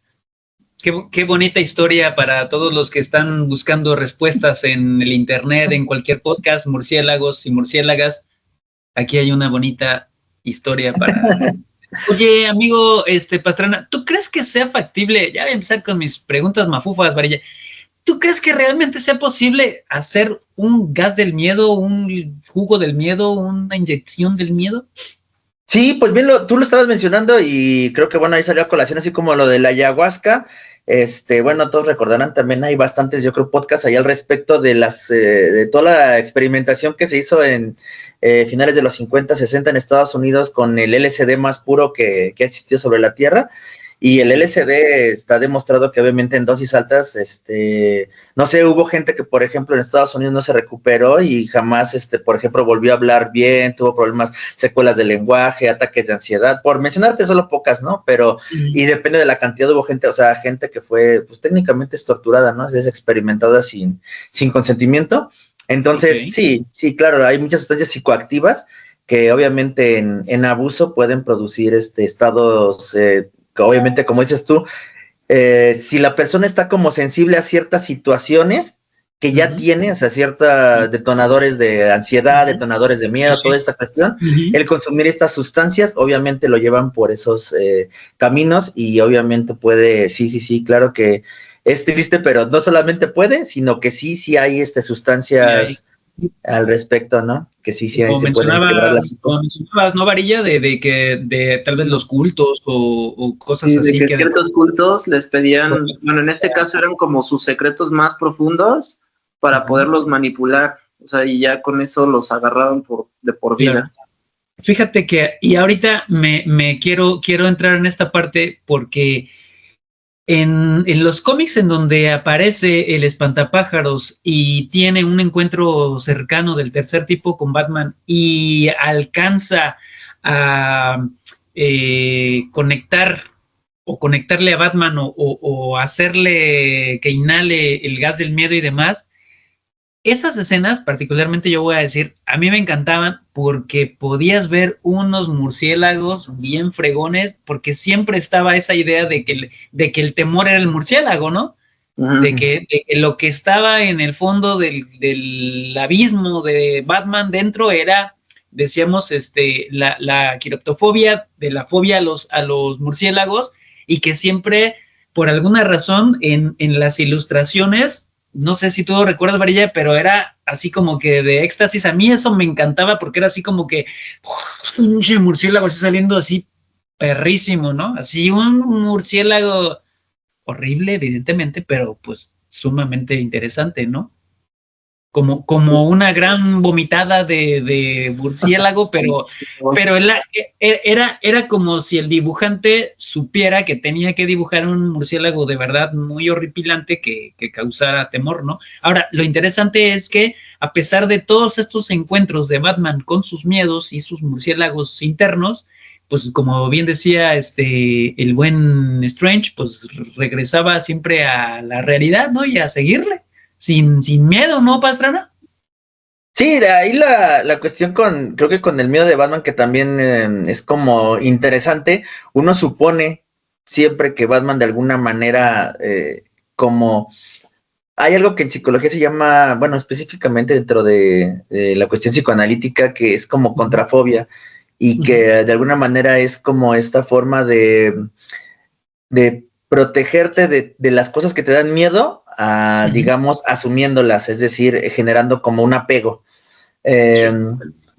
Qué bonita historia para todos los que están buscando respuestas en el internet, en cualquier podcast, murciélagos y murciélagas. Aquí hay una bonita historia para... Oye, amigo Pastrana, ¿tú crees que sea factible? Ya voy a empezar con mis preguntas mafufas, Varilla. ¿Tú crees que realmente sea posible hacer un gas del miedo, un jugo del miedo, una inyección del miedo? Sí, pues bien, tú lo estabas mencionando y creo que, bueno, ahí salió a colación, así como lo de la ayahuasca. Bueno, todos recordarán, también hay bastantes, yo creo, podcasts ahí al respecto de de toda la experimentación que se hizo en finales de los 50, 60 en Estados Unidos con el LSD más puro que ha existido sobre la Tierra. Y el LSD está demostrado que obviamente en dosis altas, no sé, hubo gente que, por ejemplo, en Estados Unidos no se recuperó y jamás, por ejemplo, volvió a hablar bien, tuvo problemas, secuelas de lenguaje, ataques de ansiedad, por mencionarte solo pocas, ¿no? Pero, y depende de la cantidad, hubo gente, o sea, gente que fue, pues técnicamente es torturada, ¿no? Es experimentada sin consentimiento. Entonces, sí, claro, hay muchas sustancias psicoactivas que obviamente en abuso pueden producir estados... obviamente, como dices tú, si la persona está como sensible a ciertas situaciones que ya tiene, o sea, ciertos detonadores de ansiedad, detonadores de miedo, toda esta cuestión, el consumir estas sustancias, obviamente lo llevan por esos caminos y obviamente puede, sí, claro que es triste, pero no solamente puede, sino que sí hay sustancias al respecto, ¿no? Que sí como se pueden quebrar las... Como mencionabas, ¿no, Varilla? De tal vez los cultos o cosas así. De que ciertos cultos les pedían, bueno, en este caso eran como sus secretos más profundos para poderlos manipular, o sea, y ya con eso los agarraban de por vida. Claro. Fíjate que, y ahorita me quiero entrar en esta parte porque en los cómics en donde aparece el espantapájaros y tiene un encuentro cercano del tercer tipo con Batman y alcanza a conectarle a Batman o hacerle que inhale el gas del miedo y demás, esas escenas, particularmente yo voy a decir, a mí me encantaban porque podías ver unos murciélagos bien fregones, porque siempre estaba esa idea de que el temor era el murciélago, ¿no? De que lo que estaba en el fondo del abismo de Batman dentro era, decíamos, la quiroptofobia, de la fobia a los murciélagos, y que siempre, por alguna razón, en las ilustraciones, no sé si tú lo recuerdas, Varilla, pero era así como que de éxtasis. A mí eso me encantaba porque era así como que un murciélago así saliendo así perrísimo, ¿no? Así un murciélago horrible, evidentemente, pero pues sumamente interesante, ¿no? Como una gran vomitada de murciélago, pero era como si el dibujante supiera que tenía que dibujar un murciélago de verdad muy horripilante que causara temor, ¿no? Ahora, lo interesante es que a pesar de todos estos encuentros de Batman con sus miedos y sus murciélagos internos, pues como bien decía el buen Strange, pues regresaba siempre a la realidad, ¿no? Y a seguirle. Sin miedo, ¿no, Pastrana? Sí, ahí la cuestión creo que con el miedo de Batman, que también es como interesante, uno supone siempre que Batman de alguna manera, como... Hay algo que en psicología se llama, bueno, específicamente dentro de la cuestión psicoanalítica, que es como contrafobia, y que de alguna manera es como esta forma de protegerte de las cosas que te dan miedo, digamos, asumiéndolas, es decir, generando como un apego.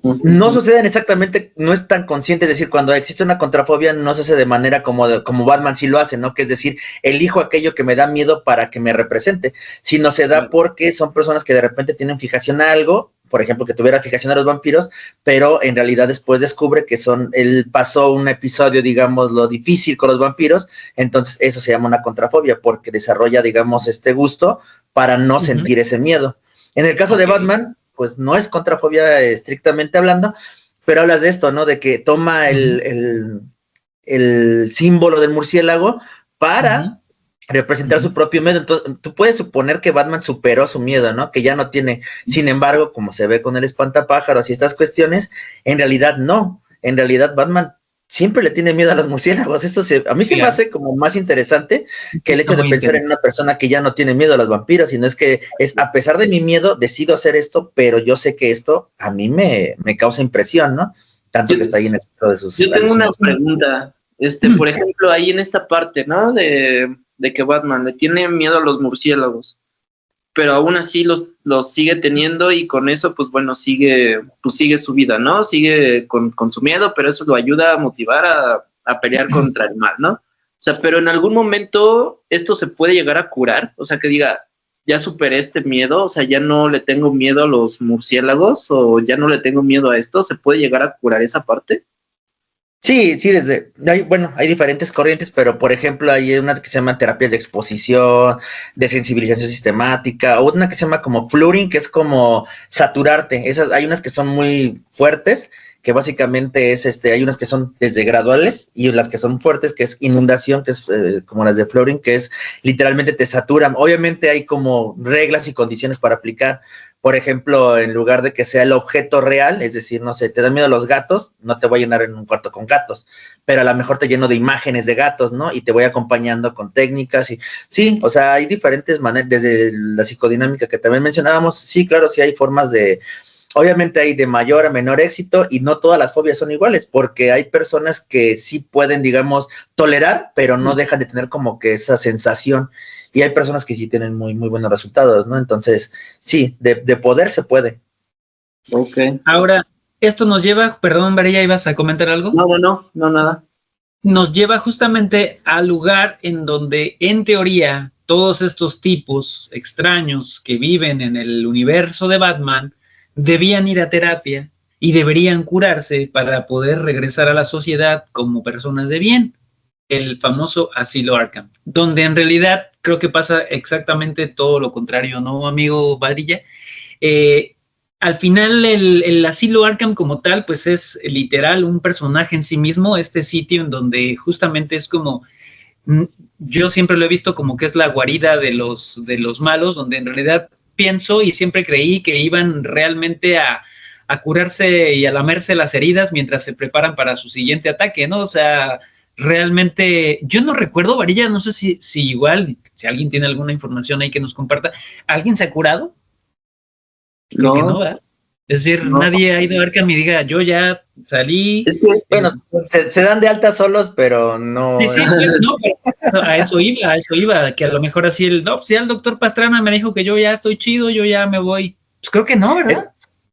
No suceden exactamente, no es tan consciente, es decir, cuando existe una contrafobia no se hace de manera como Batman sí lo hace, ¿no? Que es decir, elijo aquello que me da miedo para que me represente, sino se da porque son personas que de repente tienen fijación a algo, por ejemplo, que tuviera fijación a los vampiros, pero en realidad después descubre que él pasó un episodio, digamos, lo difícil con los vampiros, entonces eso se llama una contrafobia, porque desarrolla, digamos, este gusto para no sentir ese miedo. En el caso de Batman, pues no es contrafobia estrictamente hablando, pero hablas de esto, ¿no? De que toma el símbolo del murciélago para representar su propio miedo. Entonces, tú puedes suponer que Batman superó su miedo, ¿no? Que ya no tiene. Sin embargo, como se ve con el espantapájaros y estas cuestiones, en realidad no. En realidad Batman siempre le tiene miedo a los murciélagos. Esto a mí se me hace como más interesante que el hecho de pensar en una persona que ya no tiene miedo a los vampiros, sino es que a pesar de mi miedo, decido hacer esto, pero yo sé que esto a mí me causa impresión, ¿no? Tanto que está ahí en el centro de sus... Yo tengo una pregunta, por ejemplo, ahí en esta parte, ¿no? De que Batman le tiene miedo a los murciélagos, pero aún así los sigue teniendo y con eso, pues bueno, sigue su vida, ¿no? Sigue con su miedo, pero eso lo ayuda a motivar a pelear contra el mal, ¿no? O sea, pero en algún momento esto se puede llegar a curar, o sea, que diga, ya superé este miedo, o sea, ya no le tengo miedo a los murciélagos o ya no le tengo miedo a esto, ¿se puede llegar a curar esa parte? Sí, hay diferentes corrientes, pero por ejemplo hay una que se llama terapias de exposición, de sensibilización sistemática, o una que se llama como fluring, que es como saturarte. Hay unas que son muy fuertes, que básicamente hay unas que son desde graduales y las que son fuertes, que es inundación, que es como las de fluring, que es literalmente te saturan. Obviamente hay como reglas y condiciones para aplicar. Por ejemplo, en lugar de que sea el objeto real, es decir, no sé, te dan miedo a los gatos, no te voy a llenar en un cuarto con gatos, pero a lo mejor te lleno de imágenes de gatos, ¿no? Y te voy acompañando con técnicas y sí, o sea, hay diferentes maneras, desde la psicodinámica que también mencionábamos, sí, claro, sí hay formas obviamente hay de mayor a menor éxito y no todas las fobias son iguales, porque hay personas que sí pueden, digamos, tolerar, pero no dejan de tener como que esa sensación. Y hay personas que sí tienen muy, muy buenos resultados, ¿no? Entonces, sí, de poder se puede. Ok. Ahora, esto nos lleva, perdón, Varilla, ¿ibas a comentar algo? No, nada. Nos lleva justamente al lugar en donde, en teoría, todos estos tipos extraños que viven en el universo de Batman debían ir a terapia y deberían curarse para poder regresar a la sociedad como personas de bien. El famoso asilo Arkham, donde en realidad creo que pasa exactamente todo lo contrario, ¿no, amigo Varilla? Al final el asilo Arkham como tal, pues es literal un personaje en sí mismo, este sitio en donde justamente es como, yo siempre lo he visto como que es la guarida de los malos, donde en realidad pienso y siempre creí que iban realmente a curarse y a lamerse las heridas mientras se preparan para su siguiente ataque, ¿no? O sea, realmente, yo no recuerdo, Varilla, no sé si igual, si alguien tiene alguna información ahí que nos comparta, ¿alguien se ha curado? Creo que no, ¿verdad? Es decir, nadie ha ido a Arkham y diga, yo ya salí. Es que, bueno, se dan de alta solos, pero no. Sí, pues, no, pero a eso iba, que a lo mejor así el doctor Pastrana me dijo que yo ya estoy chido, yo ya me voy. Pues creo que no, ¿verdad?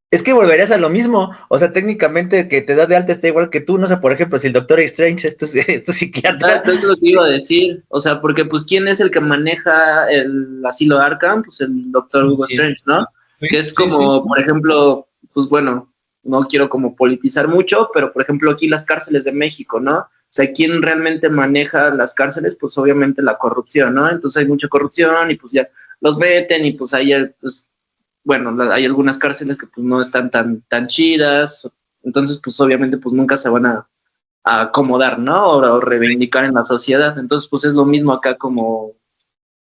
Es que volverías a lo mismo, o sea, técnicamente que te das de alta está igual que tú, no sé, por ejemplo, si el Doctor Strange es tu psiquiatra. Eso es lo que iba a decir, o sea, porque pues ¿quién es el que maneja el asilo Arkham? Pues el Doctor Hugo Strange, ¿no? Que es como, por ejemplo, pues bueno, no quiero como politizar mucho, pero por ejemplo aquí las cárceles de México, ¿no? O sea, ¿quién realmente maneja las cárceles? Pues obviamente la corrupción, ¿no? Entonces hay mucha corrupción y pues ya los veten y pues ahí pues, bueno, hay algunas cárceles que pues no están tan chidas, entonces pues obviamente pues nunca se van a acomodar, ¿no? O reivindicar en la sociedad. Entonces pues es lo mismo acá como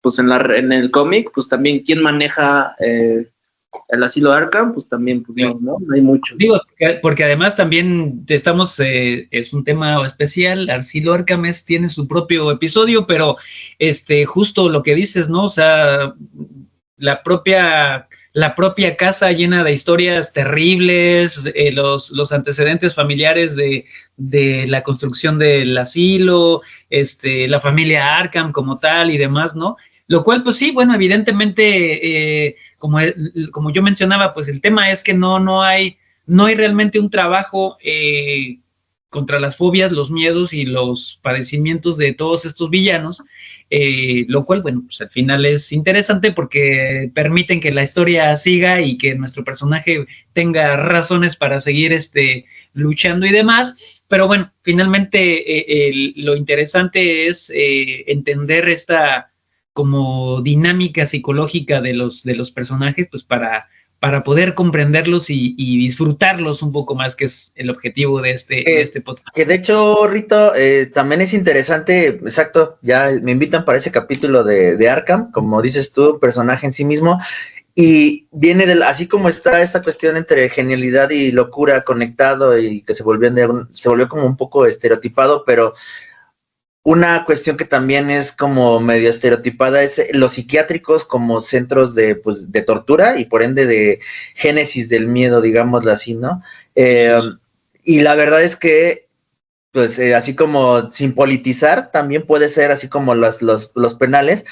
pues en el cómic, pues también quién maneja El asilo Arkham, pues también, pues Sí. no hay mucho. Digo, porque además también estamos, es un tema especial, Asilo Arkham tiene su propio episodio, pero justo lo que dices, ¿no? O sea, la propia casa llena de historias terribles, los antecedentes familiares de la construcción del asilo, la familia Arkham como tal y demás, ¿no? Lo cual, pues sí, bueno, evidentemente, como yo mencionaba, pues el tema es que no hay realmente un trabajo contra las fobias, los miedos y los padecimientos de todos estos villanos, lo cual, bueno, pues al final es interesante porque permiten que la historia siga y que nuestro personaje tenga razones para seguir luchando y demás, pero bueno, finalmente lo interesante es entender esta como dinámica psicológica de los personajes, pues para poder comprenderlos y disfrutarlos un poco más, que es el objetivo de este podcast. Que de hecho, Rito, también es interesante, exacto, ya me invitan para ese capítulo de Arkham, como dices tú, personaje en sí mismo, y viene así como está esta cuestión entre genialidad y locura conectado y que se volvió como un poco estereotipado, pero una cuestión que también es como medio estereotipada es los psiquiátricos como centros de tortura y por ende de génesis del miedo, digámoslo así, ¿no? Y la verdad es que, pues, así como sin politizar, también puede ser así como los penales,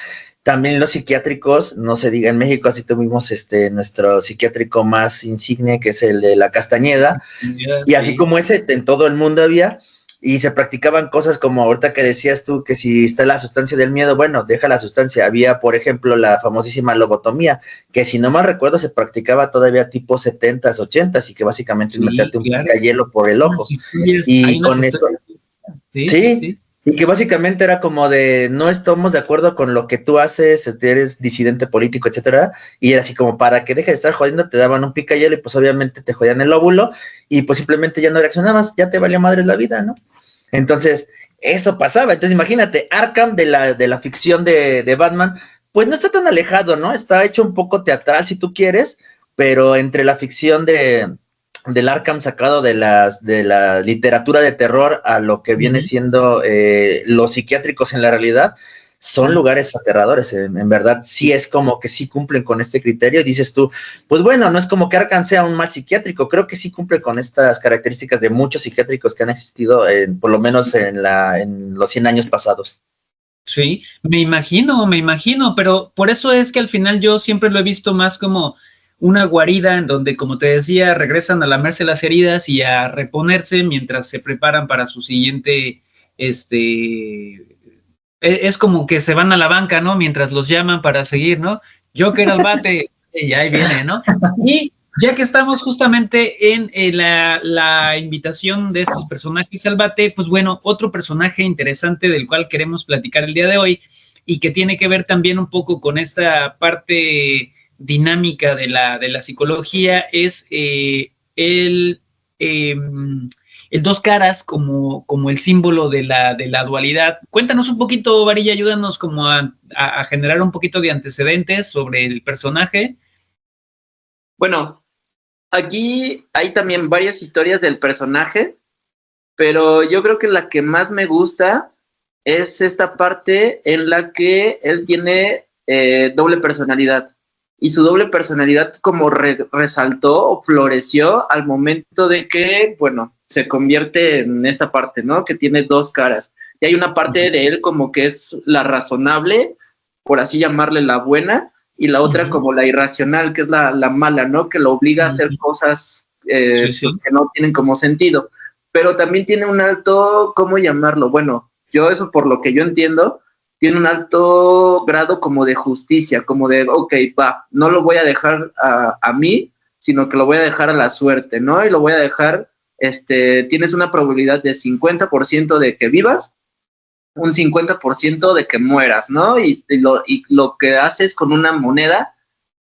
también los psiquiátricos, no se diga, en México así tuvimos nuestro psiquiátrico más insigne, que es el de la Castañeda, y así como ese en todo el mundo había. Y se practicaban cosas como ahorita que decías tú, que si está la sustancia del miedo, bueno, deja la sustancia. Había, por ejemplo, la famosísima lobotomía, que si no mal recuerdo se practicaba todavía tipo 70s, 80s, y que básicamente es meterte un picayelo por el ojo. Y con eso... Sí, y que básicamente era como de, no estamos de acuerdo con lo que tú haces, eres disidente político, etcétera, y era así como, para que dejes de estar jodiendo, te daban un picayelo y pues obviamente te jodían el óvulo, y pues simplemente ya no reaccionabas, ya te valía madres la vida, ¿no? Entonces, eso pasaba. Entonces, imagínate, Arkham de la ficción de Batman, pues no está tan alejado, ¿no? Está hecho un poco teatral, si tú quieres, pero entre la ficción del Arkham sacado de la literatura de terror a lo que viene siendo los psiquiátricos en la realidad, son lugares aterradores, en verdad, sí es como que sí cumplen con este criterio, y dices tú, pues bueno, no es como que Arkham sea un mal psiquiátrico, creo que sí cumple con estas características de muchos psiquiátricos que han existido, por lo menos en los 100 años pasados. Sí, me imagino, pero por eso es que al final yo siempre lo he visto más como una guarida en donde, como te decía, regresan a lamerse las heridas y a reponerse mientras se preparan para su siguiente, es como que se van a la banca, ¿no? Mientras los llaman para seguir, ¿no? Joker al bate, y ahí viene, ¿no? Y ya que estamos justamente en la invitación de estos personajes al bate, pues bueno, otro personaje interesante del cual queremos platicar el día de hoy y que tiene que ver también un poco con esta parte dinámica de la psicología es el dos caras como el símbolo de la dualidad. Cuéntanos un poquito, Varilla, ayúdanos como a generar un poquito de antecedentes sobre el personaje. Bueno, aquí hay también varias historias del personaje, pero yo creo que la que más me gusta es esta parte en la que él tiene doble personalidad. Y su doble personalidad como resaltó o floreció al momento de que, bueno, se convierte en esta parte, ¿no? Que tiene dos caras. Y hay una parte de él como que es la razonable, por así llamarle la buena, y la otra como la irracional, que es la mala, ¿no? Que lo obliga a hacer cosas pues, que no tienen como sentido. Pero también tiene un alto, ¿cómo llamarlo? Bueno, yo eso por lo que yo entiendo, tiene un alto grado como de justicia, como de, ok, va, no lo voy a dejar a mí, sino que lo voy a dejar a la suerte, ¿no? Y lo voy a dejar, tienes una probabilidad de 50% de que vivas, un 50% de que mueras, ¿no? Y lo que haces con una moneda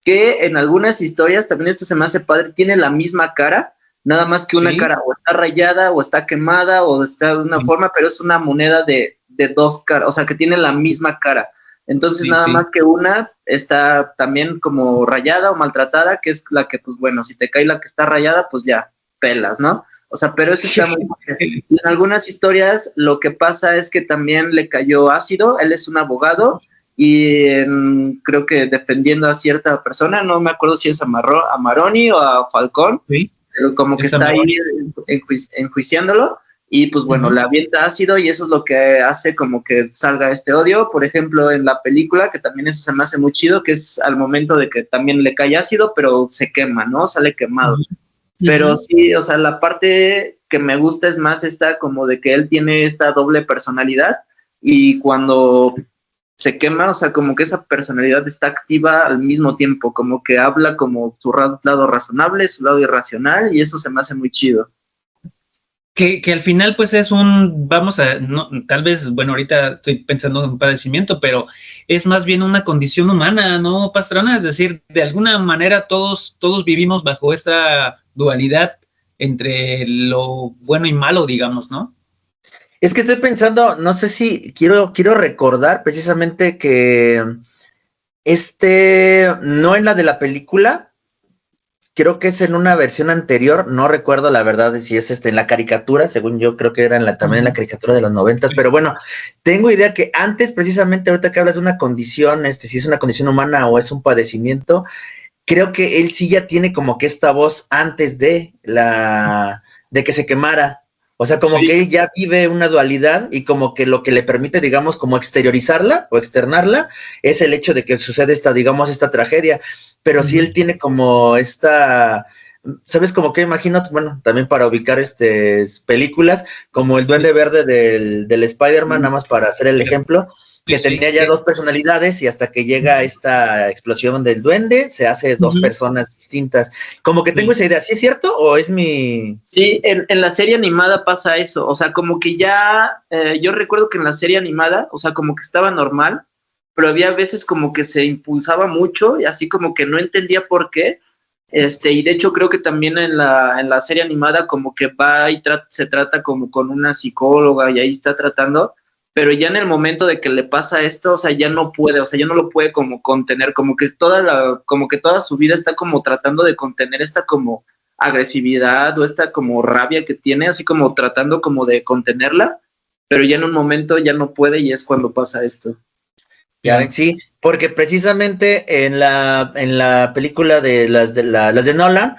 que en algunas historias, también esto se me hace padre, tiene la misma cara, nada más que una cara o está rayada o está quemada o está de una forma, pero es una moneda de dos caras, o sea, que tiene la misma cara. Entonces Sí, nada sí. más que una está también como rayada o maltratada, que es la que, pues bueno, si te cae la que está rayada, pues ya, pelas, ¿no? O sea, pero eso está muy bien. Y en algunas historias lo que pasa es que también le cayó ácido, él es un abogado y creo que defendiendo a cierta persona, no me acuerdo si es a Maroni o a Falcón, Sí, pero como que esa está ahí Maroni. enjuiciándolo y pues bueno, Ujú. le avienta ácido y eso es lo que hace como que salga este odio. Por ejemplo, en la película, que también eso se me hace muy chido, que es al momento de que también le cae ácido, pero se quema, ¿no? Sale quemado. Pero Ujú. sí, o sea, la parte que me gusta es más esta como de que él tiene esta doble personalidad y cuando se quema, o sea, como que esa personalidad está activa al mismo tiempo, como que habla como su lado razonable, su lado irracional y eso se me hace muy chido. Que al final pues es vamos a, no, tal vez, bueno, ahorita estoy pensando en un padecimiento, pero es más bien una condición humana, ¿no, Pastrana? Es decir, de alguna manera todos vivimos bajo esta dualidad entre lo bueno y malo, digamos, ¿no? Es que estoy pensando, no sé si quiero recordar precisamente que no en la de la película, creo que es en una versión anterior, no recuerdo la verdad de si es en la caricatura, según yo creo que era también en la caricatura de los 90, pero bueno, tengo idea que antes precisamente ahorita que hablas de una condición, si es una condición humana o es un padecimiento, creo que él sí ya tiene como que esta voz antes de que se quemara. O sea, como Sí. que él ya vive una dualidad y como que lo que le permite, digamos, como exteriorizarla o externarla es el hecho de que sucede digamos, esta tragedia. Pero sí él tiene como ¿sabes? Como que imagino, bueno, también para ubicar películas, como el Duende Verde del Spider-Man, nada más para hacer el ejemplo, que Sí, tenía ya dos personalidades y hasta que llega esta explosión del duende, se hace dos personas distintas. Como que tengo sí. esa idea, ¿sí es cierto o es mi...? Sí, en la serie animada pasa eso, o sea, como que ya, yo recuerdo que en la serie animada, o sea, como que estaba normal, pero había veces como que se impulsaba mucho y así como que no entendía por qué, y de hecho creo que también en la serie animada como que va y se trata como con una psicóloga y ahí está tratando, pero ya en el momento de que le pasa esto, o sea, ya no puede, o sea, ya no lo puede como contener, como que toda su vida está como tratando de contener esta como agresividad o esta como rabia que tiene, así como tratando como de contenerla, pero ya en un momento ya no puede y es cuando pasa esto. Ya ven, sí, porque precisamente en la película de las de Nolan,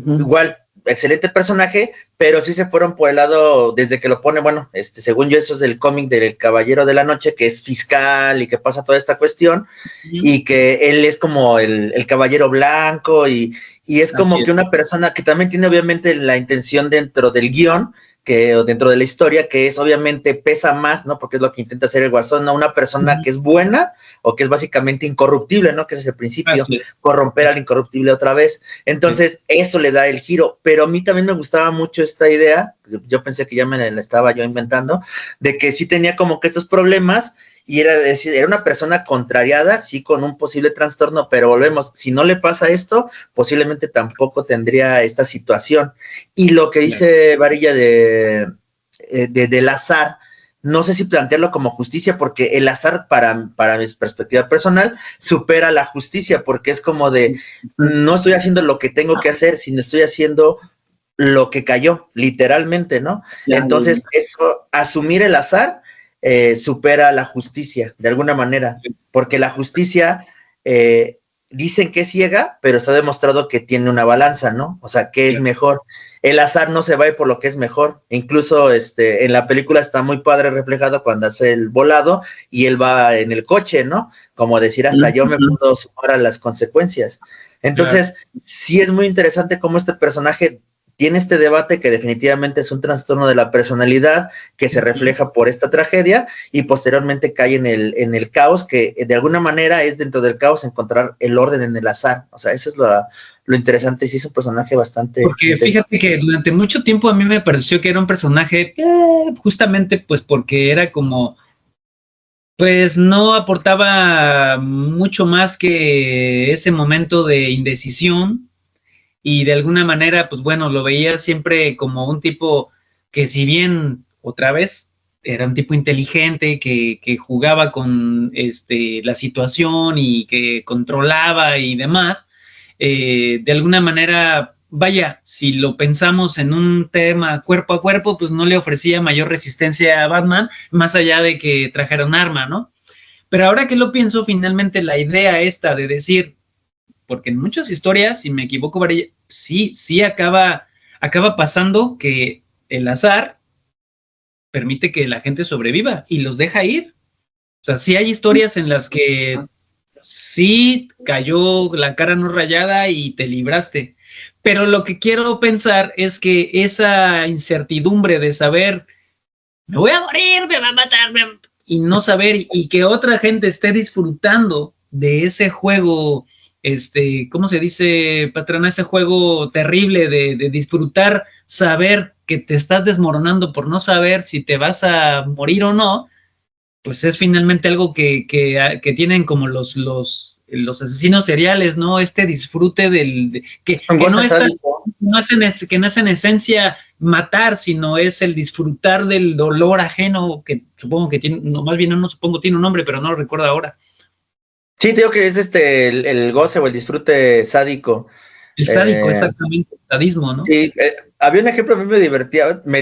Uh-huh. igual, excelente personaje, pero sí se fueron por el lado, desde que lo pone, bueno, según yo, eso es del cómic del Caballero de la Noche, que es fiscal y que pasa toda esta cuestión, y que él es como el caballero blanco, y es como Así que es. una persona que también tiene obviamente la intención dentro del guión, o dentro de la historia, que es obviamente pesa más, ¿no? Porque es lo que intenta hacer el Guasón, ¿no? Una persona que es buena o que es básicamente incorruptible, ¿no? Que ese es el principio, Así es. corromper al incorruptible otra vez. Entonces, eso le da el giro, pero a mí también me gustaba mucho esta idea, yo pensé que ya me la estaba yo inventando, de que sí tenía como que estos problemas y era decir, era una persona contrariada, sí, con un posible trastorno, pero volvemos, si no le pasa esto, posiblemente tampoco tendría esta situación. Y lo que dice Varilla del azar, no sé si plantearlo como justicia, porque el azar, para mi perspectiva personal, supera la justicia, porque es como de, no estoy haciendo lo que tengo que hacer, sino estoy haciendo lo que cayó, literalmente, ¿no? Entonces, eso, asumir el azar, supera la justicia, de alguna manera, porque la justicia, dicen que es ciega, pero está demostrado que tiene una balanza, ¿no? O sea, ¿qué es mejor? El azar no se va a ir por lo que es mejor. Incluso en la película está muy padre reflejado cuando hace el volado y él va en el coche, ¿no? Como decir, hasta yo me puedo sumar a las consecuencias. Entonces, sí es muy interesante cómo este personaje tiene este debate que definitivamente es un trastorno de la personalidad que se refleja por esta tragedia y posteriormente cae en el caos, que de alguna manera es dentro del caos encontrar el orden en el azar. O sea, eso es lo interesante. Sí, es un personaje bastante... Porque fíjate que durante mucho tiempo a mí me pareció que era un personaje justamente pues porque era como, pues no aportaba mucho más que ese momento de indecisión y de alguna manera, pues bueno, lo veía siempre como un tipo que si bien, otra vez, era un tipo inteligente que jugaba con la situación y que controlaba y demás, de alguna manera, vaya, si lo pensamos en un tema cuerpo a cuerpo, pues no le ofrecía mayor resistencia a Batman, más allá de que trajera un arma, ¿no? Pero ahora que lo pienso, finalmente la idea esta de decir, porque en muchas historias, si me equivoco, sí acaba pasando que el azar permite que la gente sobreviva y los deja ir. O sea, sí hay historias en las que sí cayó la cara no rayada y te libraste. Pero lo que quiero pensar es que esa incertidumbre de saber, me voy a morir, me va a matar, y no saber, y que otra gente esté disfrutando de ese juego, ¿cómo se dice, patrona? Ese juego terrible de disfrutar, saber que te estás desmoronando por no saber si te vas a morir o no, pues es finalmente algo que tienen como los asesinos seriales, ¿no? Este disfrute que no es en esencia matar, sino es el disfrutar del dolor ajeno, que supongo que tiene, no, más bien no supongo tiene un nombre, pero no lo recuerdo ahora. Sí, te digo que es el goce o el disfrute sádico. El sádico, exactamente, el sadismo, ¿no? Sí, había un ejemplo, a mí me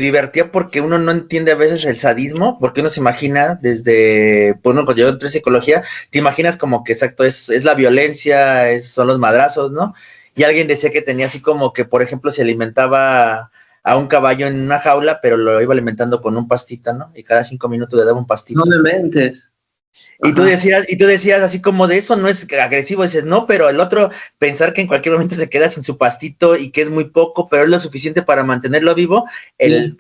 divertía porque uno no entiende a veces el sadismo, porque uno se imagina desde, bueno, cuando yo entré en psicología, te imaginas como que exacto, es la violencia, son los madrazos, ¿no? Y alguien decía que tenía así como que, por ejemplo, se alimentaba a un caballo en una jaula, pero lo iba alimentando con un pastito, ¿no? Y cada 5 minutos le daba un pastito. No me mentes. Y tú decías así como de eso no es agresivo, dices, no, pero el otro pensar que en cualquier momento se queda sin su pastito y que es muy poco, pero es lo suficiente para mantenerlo vivo,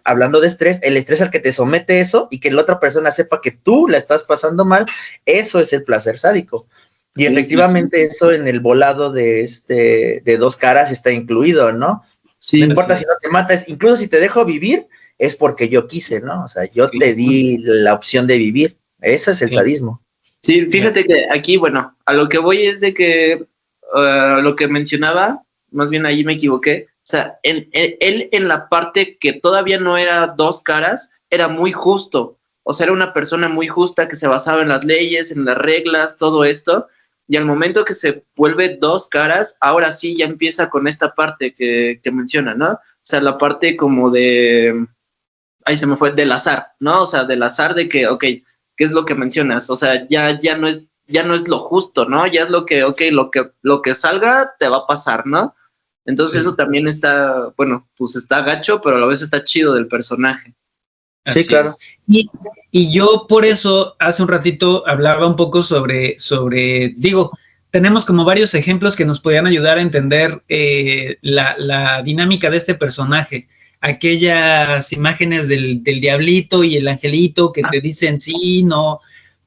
hablando de estrés, el estrés al que te somete eso y que la otra persona sepa que tú la estás pasando mal, eso es el placer sádico. Y efectivamente eso en el volado de Dos Caras está incluido, ¿no? Sí, no importa si no te matas, incluso si te dejo vivir, es porque yo quise, ¿no? O sea, yo te di la opción de vivir. Ese es el sadismo. Sí, fíjate que aquí, bueno, a lo que voy es de que lo que mencionaba, más bien ahí me equivoqué, o sea, él en la parte que todavía no era Dos Caras, era muy justo, o sea, era una persona muy justa que se basaba en las leyes, en las reglas, todo esto, y al momento que se vuelve Dos Caras, ahora sí ya empieza con esta parte que menciona, ¿no? O sea, la parte como de, ahí se me fue, del azar, ¿no? O sea, del azar de que, ok, ¿qué es lo que mencionas? O sea, ya no es lo justo, ¿no? Ya es lo que, ok, lo que salga te va a pasar, ¿no? Entonces eso también está, bueno, pues está gacho, pero a la vez está chido del personaje. Sí, claro. Y yo por eso hace un ratito hablaba un poco sobre, digo, tenemos como varios ejemplos que nos podían ayudar a entender la dinámica de este personaje. Aquellas imágenes del diablito y el angelito que te dicen sí, no,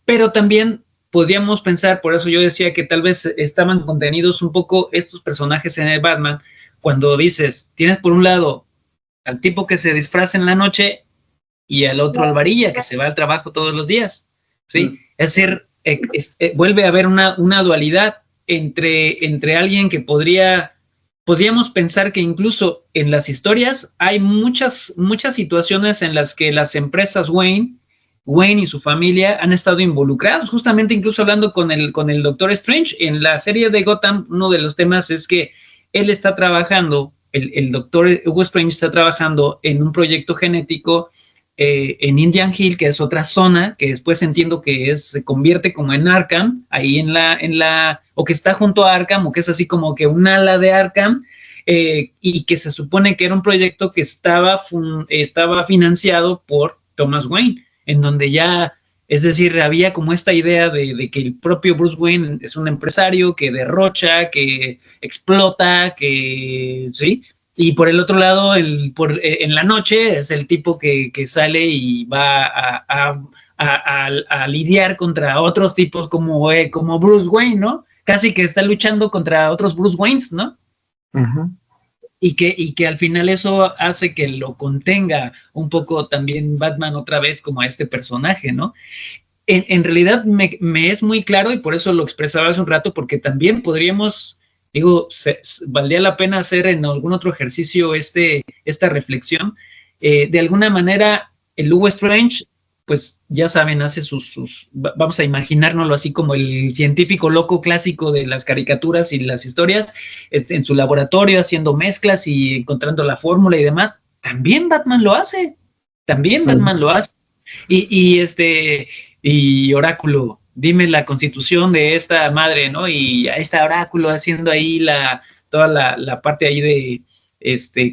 pero también podíamos pensar, por eso yo decía que tal vez estaban contenidos un poco estos personajes en el Batman, cuando dices, tienes por un lado al tipo que se disfraza en la noche y al otro al varilla que se va al trabajo todos los días, ¿sí? Es decir, vuelve a haber una dualidad entre alguien que podríamos pensar que incluso en las historias hay muchas situaciones en las que las empresas Wayne y su familia han estado involucrados, justamente incluso hablando con el Doctor Strange. En la serie de Gotham, uno de los temas es que él está trabajando, el Doctor Hugo Strange está trabajando en un proyecto genético en Indian Hill, que es otra zona, que después entiendo que se convierte como en Arkham, ahí o que está junto a Arkham, o que es así como que un ala de Arkham, y que se supone que era un proyecto que estaba financiado por Thomas Wayne, en donde ya, es decir, había como esta idea de que el propio Bruce Wayne es un empresario que derrocha, que explota, ¿sí? Y por el otro lado, en la noche es el tipo que sale y va a lidiar contra otros tipos como Bruce Wayne, ¿no? Casi que está luchando contra otros Bruce Waynes, ¿no? Uh-huh. Y que al final eso hace que lo contenga un poco también Batman otra vez como a este personaje, ¿no? En realidad me es muy claro, y por eso lo expresaba hace un rato, porque también podríamos... Digo, valdría la pena hacer en algún otro ejercicio esta reflexión. De alguna manera, el Hugo Strange pues ya saben, hace vamos a imaginárnoslo así como el científico loco clásico de las caricaturas y las historias, en su laboratorio haciendo mezclas y encontrando la fórmula y demás. También Batman lo hace. Y Oráculo, dime la constitución de esta madre, ¿no? Y a esta Oráculo haciendo ahí toda la parte ahí de,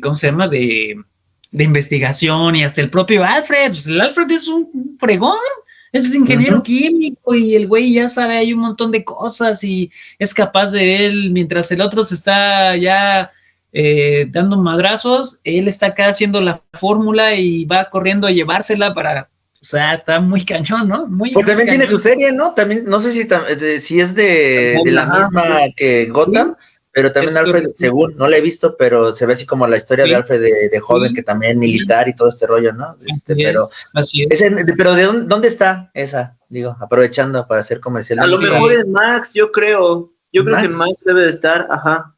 ¿cómo se llama? De investigación, y hasta el propio Alfred. Pues el Alfred es un fregón, es ingeniero químico, y el güey ya sabe, hay un montón de cosas y es capaz de él, mientras el otro se está ya dando madrazos, él está acá haciendo la fórmula y va corriendo a llevársela para... O sea, está muy cañón, ¿no? Pues también tiene su serie, ¿no? También, no sé si es de la misma que Gotham, pero también Alfred, según, no la he visto, pero se ve así como la historia de Alfred de joven, que también militar y todo este rollo, ¿no? Así es. Pero ¿de dónde está esa? Digo, aprovechando para hacer comercial. A lo mejor en Max, yo creo. Yo creo que en Max debe de estar, ajá.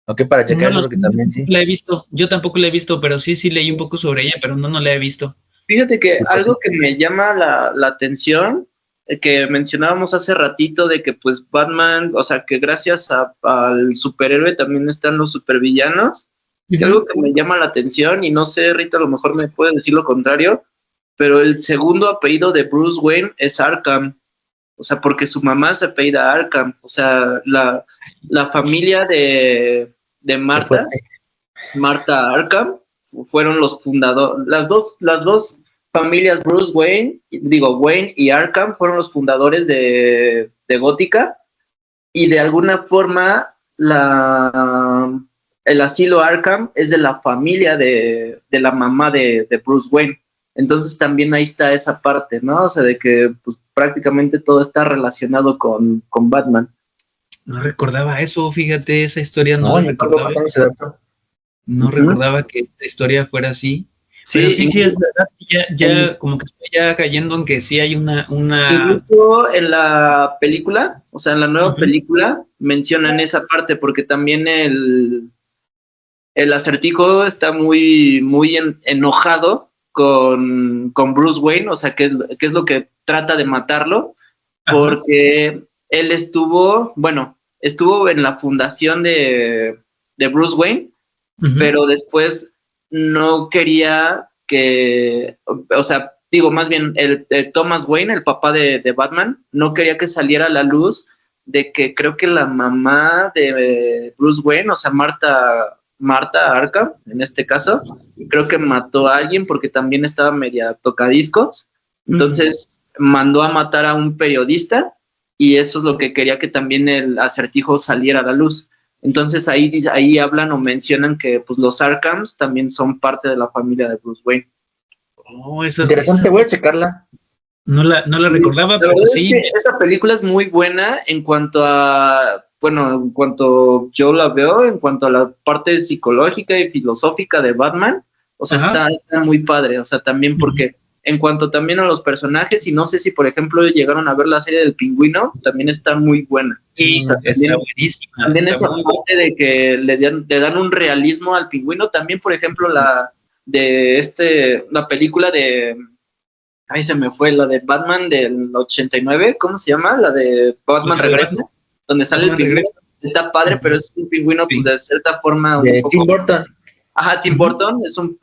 Ok, para checar eso, porque también sí. La he visto, yo tampoco la he visto, pero sí leí un poco sobre ella, pero no la he visto. Fíjate que algo que me llama la atención, que mencionábamos hace ratito, de que pues Batman, o sea, que gracias al superhéroe también están los supervillanos, que algo que me llama la atención, y no sé, Rita, a lo mejor me puede decir lo contrario, pero el segundo apellido de Bruce Wayne es Arkham, o sea, porque su mamá se apellida Arkham, o sea, la familia de Marta Arkham fueron los fundadores, las dos familias Wayne y Arkham fueron los fundadores de Gótica, y de alguna forma el asilo Arkham es de la familia de la mamá de Bruce Wayne. Entonces también ahí está esa parte, ¿no? O sea, de que pues prácticamente todo está relacionado con Batman. No recordaba eso, fíjate, esa historia no la recordaba. No recordaba que esta historia fuera así. Sí, pero sí es verdad, ya como que estoy ya cayendo en que sí hay una... Incluso en la película, o sea, en la nueva película, mencionan esa parte, porque también el Acertijo está muy, muy enojado con Bruce Wayne, o sea, que es lo que trata de matarlo, porque él estuvo en la fundación de Bruce Wayne, pero después no quería que, o sea, digo, más bien el Thomas Wayne, el papá de Batman, no quería que saliera a la luz de que creo que la mamá de Bruce Wayne, o sea, Marta Arkham, en este caso, creo que mató a alguien porque también estaba media tocadiscos, entonces mandó a matar a un periodista, y eso es lo que quería, que también el Acertijo saliera a la luz. Entonces ahí hablan o mencionan que pues los Arkhams también son parte de la familia de Bruce Wayne. Oh, eso interesante, voy a checarla. No la recordaba, pero sí. Es que esa película es muy buena en cuanto yo la veo, en cuanto a la parte psicológica y filosófica de Batman, o sea, está muy padre, o sea, también porque en cuanto también a los personajes, y no sé si por ejemplo llegaron a ver la serie del Pingüino, también está muy buena. Sí, o sea, está buenísima. También esa parte de que le dan un realismo al Pingüino, también por ejemplo la película de... Ahí se me fue, la de Batman del 89, ¿cómo se llama? La de Batman Regresa, donde sale el pingüino. Está padre, pero es un pingüino, pues, de cierta forma... De Tim Burton. Ajá, Tim Burton, es un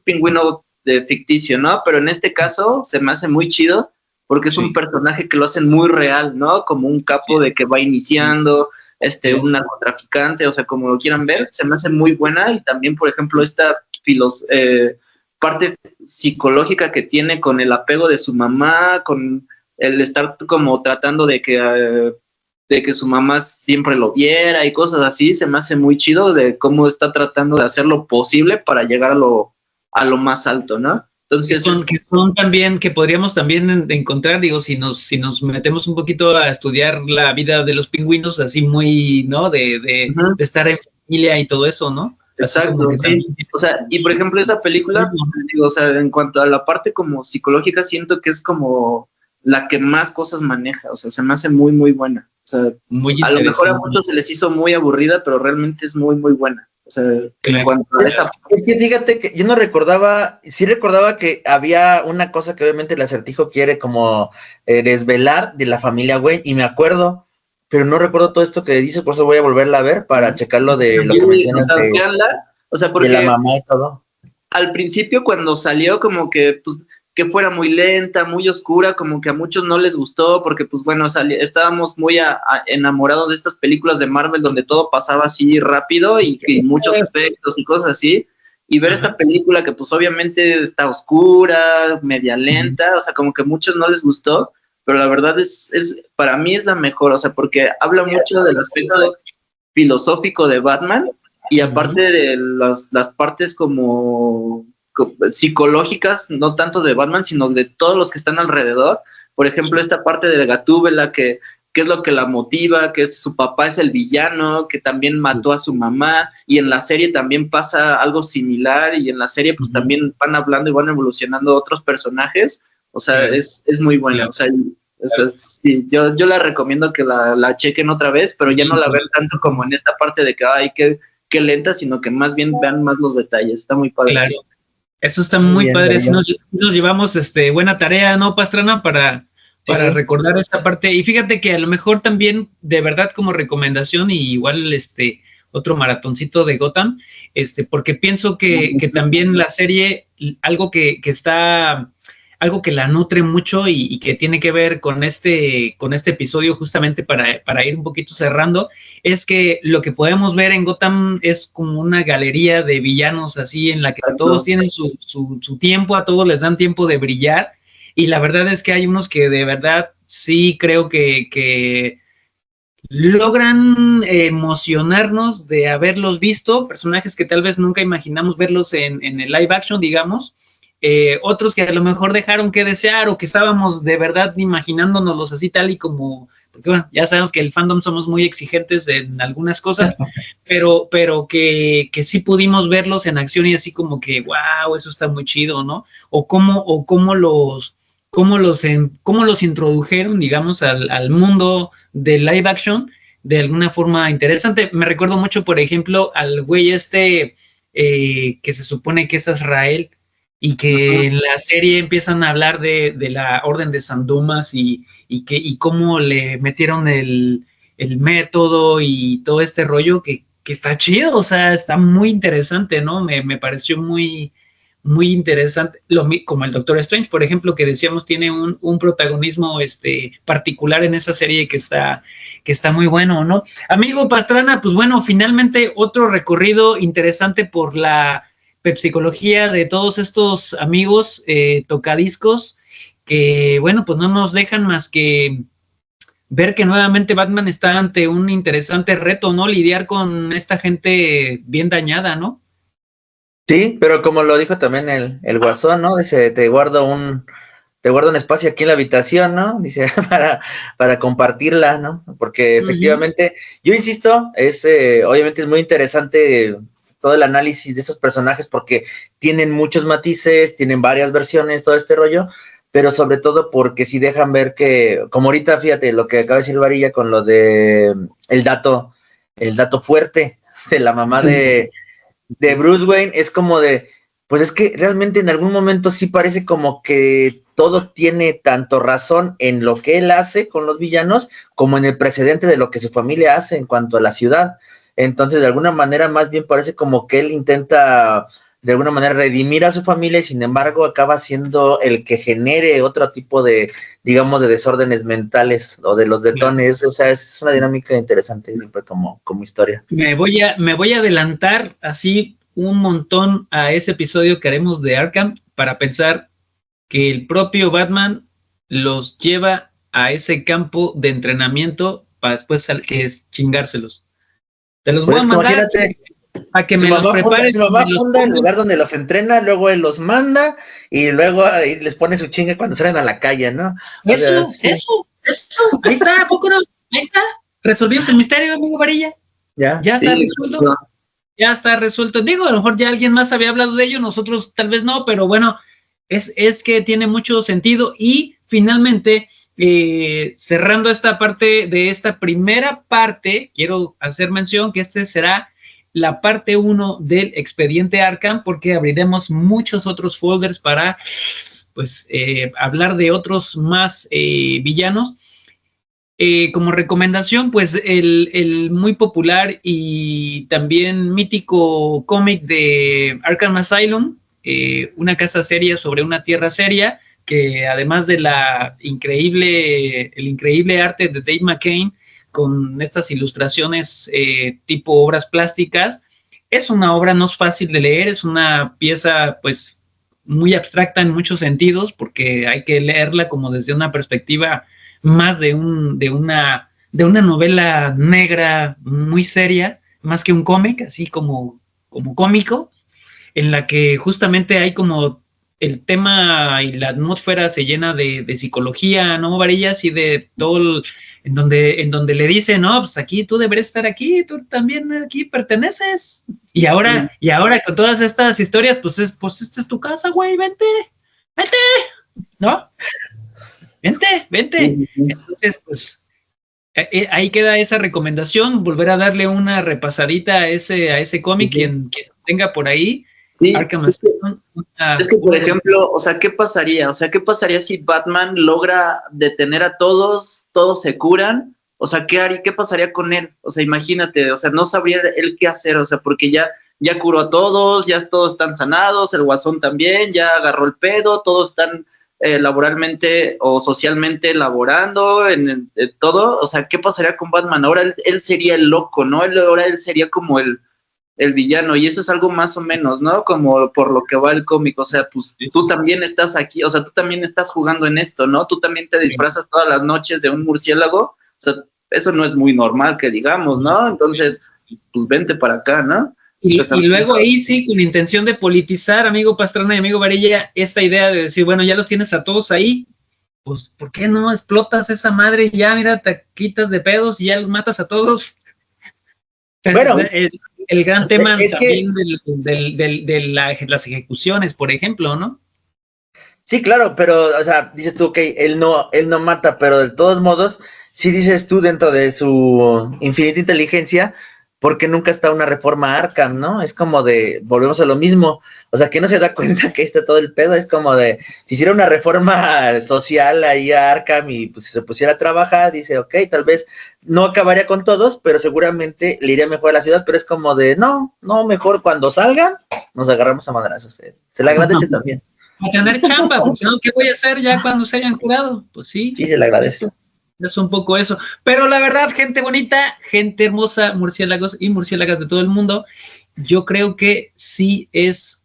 pingüino ficticio, ¿no? Pero en este caso se me hace muy chido, porque es un personaje que lo hacen muy real, ¿no? Como un capo de que va iniciando, un narcotraficante, o sea, como lo quieran ver, se me hace muy buena. Y también, por ejemplo, esta parte psicológica que tiene con el apego de su mamá, con el estar como tratando de que su mamá siempre lo viera y cosas así, se me hace muy chido de cómo está tratando de hacer lo posible para llegar a lo más alto, ¿no? Entonces, que son también, que podríamos también encontrar, digo, si nos metemos un poquito a estudiar la vida de los pingüinos, así muy, ¿no? De estar en familia y todo eso, ¿no? Exacto, sí. También... O sea, y por ejemplo esa película, digo, o sea, en cuanto a la parte como psicológica, siento que es como la que más cosas maneja, o sea, se me hace muy, muy buena. O sea, a lo mejor a muchos se les hizo muy aburrida, pero realmente es muy, muy buena. O sea, en cuanto a esa... Es que fíjate que yo no recordaba, sí recordaba que había una cosa que obviamente el Acertijo quiere como desvelar de la familia Wayne, y me acuerdo, pero no recuerdo todo esto que dice, por eso voy a volverla a ver para checar lo de lo que mencionas o sea, porque de la mamá y todo. Al principio cuando salió como que pues que fuera muy lenta, muy oscura, como que a muchos no les gustó, porque pues bueno, estábamos muy enamorados de estas películas de Marvel donde todo pasaba así rápido y muchos efectos y cosas así, y ver esta película que pues obviamente está oscura, media lenta, o sea, como que a muchos no les gustó, pero la verdad es para mí es la mejor, o sea, porque habla mucho del aspecto filosófico de Batman, y aparte de las partes como psicológicas, no tanto de Batman, sino de todos los que están alrededor. Por ejemplo, esta parte de Gatúbela, que es lo que la motiva, que su papá es el villano, que también mató a su mamá, y en la serie también pasa algo similar, y en la serie pues también van hablando y van evolucionando otros personajes. O sea, es muy buena. O sea, sí, yo la recomiendo que la chequen otra vez, pero ya no la vean tanto como en esta parte de que ay, qué lenta, sino que más bien vean más los detalles. Está muy padre. Claro. Eso está muy bien, padre. Si nos llevamos buena tarea, ¿no, Pastrana? Para recordar esta parte. Y fíjate que a lo mejor también, de verdad, como recomendación, y igual otro maratoncito de Gotham, porque pienso que también la serie, algo que está, algo que la nutre mucho y que tiene que ver con este episodio, justamente para ir un poquito cerrando, es que lo que podemos ver en Gotham es como una galería de villanos así, en la que todos tienen su tiempo, a todos les dan tiempo de brillar, y la verdad es que hay unos que de verdad sí creo que logran emocionarnos de haberlos visto, personajes que tal vez nunca imaginamos verlos en el live action, digamos. Otros que a lo mejor dejaron que desear, o que estábamos de verdad imaginándonos así tal y como, porque bueno, ya sabemos que el fandom somos muy exigentes en algunas cosas, pero que sí pudimos verlos en acción y así como que, wow, eso está muy chido, ¿no? O cómo los introdujeron, digamos, al mundo del live action de alguna forma interesante. Me recuerdo mucho, por ejemplo, al güey que se supone que es Azrael, y que en la serie empiezan a hablar de la Orden de San Dumas y cómo le metieron el método y todo este rollo que está chido, o sea, está muy interesante, ¿no? Me pareció muy, muy interesante, como el Doctor Strange, por ejemplo, que decíamos tiene un protagonismo particular en esa serie que está muy bueno, ¿no? Amigo Pastrana, pues bueno, finalmente otro recorrido interesante por la psicología de todos estos amigos tocadiscos que, bueno, pues no nos dejan más que ver que nuevamente Batman está ante un interesante reto, ¿no? Lidiar con esta gente bien dañada, ¿no? Sí, pero como lo dijo también el Guasón, ¿no? Dice, te guardo un espacio aquí en la habitación, ¿no? Dice, para compartirla, ¿no? Porque efectivamente, yo insisto, obviamente es muy interesante todo el análisis de estos personajes, porque tienen muchos matices, tienen varias versiones, todo este rollo, pero sobre todo porque sí dejan ver que, como ahorita, fíjate, lo que acaba de decir Varilla con lo de el dato fuerte de la mamá de Bruce Wayne, es como de, pues es que realmente en algún momento sí parece como que todo tiene tanto razón en lo que él hace con los villanos, como en el precedente de lo que su familia hace en cuanto a la ciudad. Entonces, de alguna manera, más bien parece como que él intenta, de alguna manera, redimir a su familia, y sin embargo acaba siendo el que genere otro tipo de, digamos, de desórdenes mentales o de los detones. O sea, es una dinámica interesante siempre como historia. Me voy a adelantar así un montón a ese episodio que haremos de Arkham, para pensar que el propio Batman los lleva a ese campo de entrenamiento para después que es chingárselos. Te los voy a mandar a que me los prepares. Su mamá funda el lugar donde los entrena, luego él los manda y luego ahí les pone su chingue cuando salen a la calle, ¿no? Eso. Ahí está, ¿a poco no? Ahí está. Resolvimos el misterio, amigo Varilla. Ya está resuelto. No. Ya está resuelto. Digo, a lo mejor ya alguien más había hablado de ello, nosotros tal vez no, pero bueno, es que tiene mucho sentido. Y finalmente, cerrando esta parte de esta primera parte, quiero hacer mención que será la parte 1 del expediente Arkham, porque abriremos muchos otros folders para pues hablar de otros más villanos. Como recomendación, pues el muy popular y también mítico cómic de Arkham Asylum, una casa seria sobre una tierra seria, que además de el increíble arte de Dave McCain, con estas ilustraciones tipo obras plásticas, es una obra no fácil de leer, es una pieza pues muy abstracta en muchos sentidos, porque hay que leerla como desde una perspectiva más de una novela negra muy seria, más que un cómic, así como cómico, en la que justamente hay como el tema y la atmósfera se llena de psicología, ¿no, Varillas? Y de todo en donde le dice, no, pues aquí tú deberías estar aquí, tú también aquí perteneces. Y ahora con todas estas historias, pues esta es tu casa, güey, vente, ¿no? Vente. Entonces, pues ahí queda esa recomendación, volver a darle una repasadita a ese cómic, quien tenga por ahí. Sí, Arkham es que, por ejemplo, o sea, ¿qué pasaría? O sea, ¿qué pasaría si Batman logra detener a todos se curan? O sea, ¿qué pasaría con él? O sea, imagínate, o sea, no sabría él qué hacer, o sea, porque ya curó a todos, ya todos están sanados, el Guasón también, ya agarró el pedo, todos están laboralmente o socialmente laborando en todo. O sea, ¿qué pasaría con Batman? Ahora él sería el loco, ¿no? Ahora él sería como el villano, y eso es algo más o menos, ¿no? Como por lo que va el cómic, o sea, pues tú también estás aquí, o sea, tú también estás jugando en esto, ¿no? Tú también te disfrazas todas las noches de un murciélago, o sea, eso no es muy normal que digamos, ¿no? Entonces, pues vente para acá, ¿no? Y luego ahí sí, con intención de politizar, amigo Pastrana y amigo Varilla, esta idea de decir, bueno, ya los tienes a todos ahí, pues, ¿por qué no explotas esa madre y ya, mira, te quitas de pedos y ya los matas a todos? Pero bueno, el gran tema es también de las ejecuciones, por ejemplo, ¿no? Sí, claro, pero, o sea, dices tú, ok, él no mata, pero de todos modos, sí dices tú dentro de su infinita inteligencia, porque nunca está una reforma a Arkham, ¿no? Es como de, volvemos a lo mismo, o sea, que no se da cuenta que está todo el pedo, es como de, si hiciera una reforma social ahí a Arkham y pues se pusiera a trabajar, dice, ok, tal vez no acabaría con todos, pero seguramente le iría mejor a la ciudad, pero es como de, no, mejor cuando salgan, nos agarramos a madrazos, se le agradece también. A tener chamba, porque si no, ¿qué voy a hacer ya cuando se hayan curado? Pues sí. Sí, se le agradece. Es un poco eso. Pero la verdad, gente bonita, gente hermosa, murciélagos y murciélagas de todo el mundo, yo creo que sí es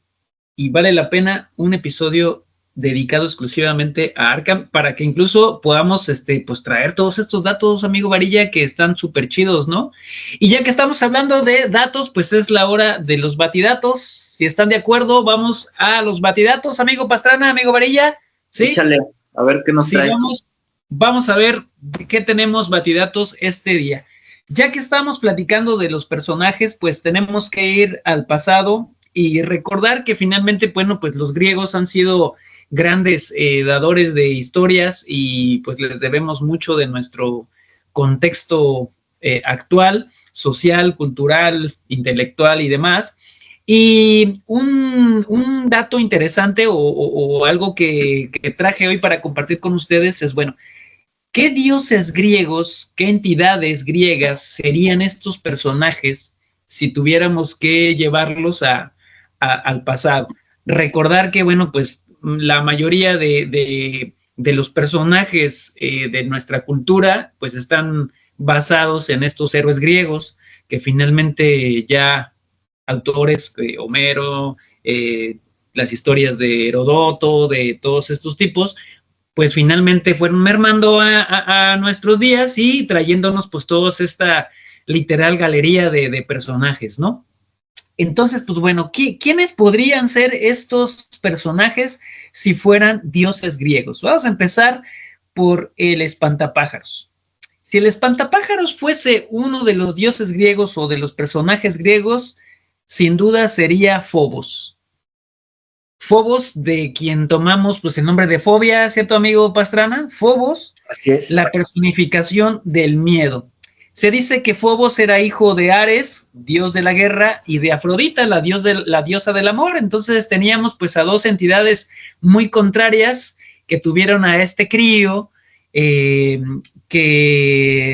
y vale la pena un episodio dedicado exclusivamente a Arkham, para que incluso podamos pues traer todos estos datos, amigo Varilla, que están súper chidos, ¿no? Y ya que estamos hablando de datos, pues es la hora de los batidatos. Si están de acuerdo, vamos a los batidatos, amigo Pastrana, amigo Varilla. ¿Sí? Échale, a ver qué nos trae. Vamos a ver qué tenemos batidatos este día. Ya que estamos platicando de los personajes, pues tenemos que ir al pasado y recordar que finalmente, bueno, pues los griegos han sido grandes dadores de historias y pues les debemos mucho de nuestro contexto actual, social, cultural, intelectual y demás. Y un dato interesante o algo que traje hoy para compartir con ustedes es, bueno, ¿qué dioses griegos, qué entidades griegas serían estos personajes si tuviéramos que llevarlos al pasado? Recordar que, bueno, pues la mayoría de los personajes de nuestra cultura, pues están basados en estos héroes griegos, que finalmente ya autores, Homero, las historias de Herodoto, de todos estos tipos, pues finalmente fueron mermando a nuestros días y trayéndonos pues toda esta literal galería de personajes, ¿no? Entonces, pues bueno, ¿quiénes podrían ser estos personajes si fueran dioses griegos? Vamos a empezar por el espantapájaros. Si el espantapájaros fuese uno de los dioses griegos o de los personajes griegos, sin duda sería Fobos. Fobos, de quien tomamos pues el nombre de Fobia, ¿cierto, amigo Pastrana? Fobos, así es, la personificación del miedo. Se dice que Fobos era hijo de Ares, dios de la guerra, y de Afrodita, la diosa del amor. Entonces teníamos pues a dos entidades muy contrarias que tuvieron a este crío, que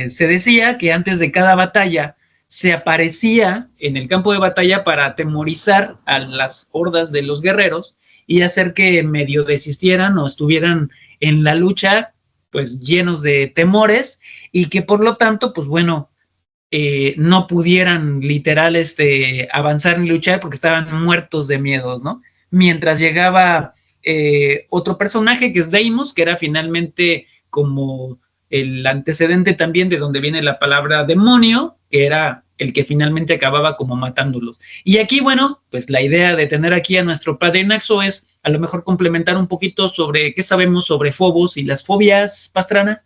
se decía que antes de cada batalla se aparecía en el campo de batalla para atemorizar a las hordas de los guerreros y hacer que medio desistieran o estuvieran en la lucha pues llenos de temores y que por lo tanto pues bueno, no pudieran literal avanzar ni luchar porque estaban muertos de miedo, ¿no? Mientras llegaba otro personaje que es Deimos, que era finalmente como el antecedente también de donde viene la palabra demonio, que era el que finalmente acababa como matándolos. Y aquí, bueno, pues la idea de tener aquí a nuestro padre Naxo es a lo mejor complementar un poquito sobre qué sabemos sobre Fobos y las fobias, Pastrana.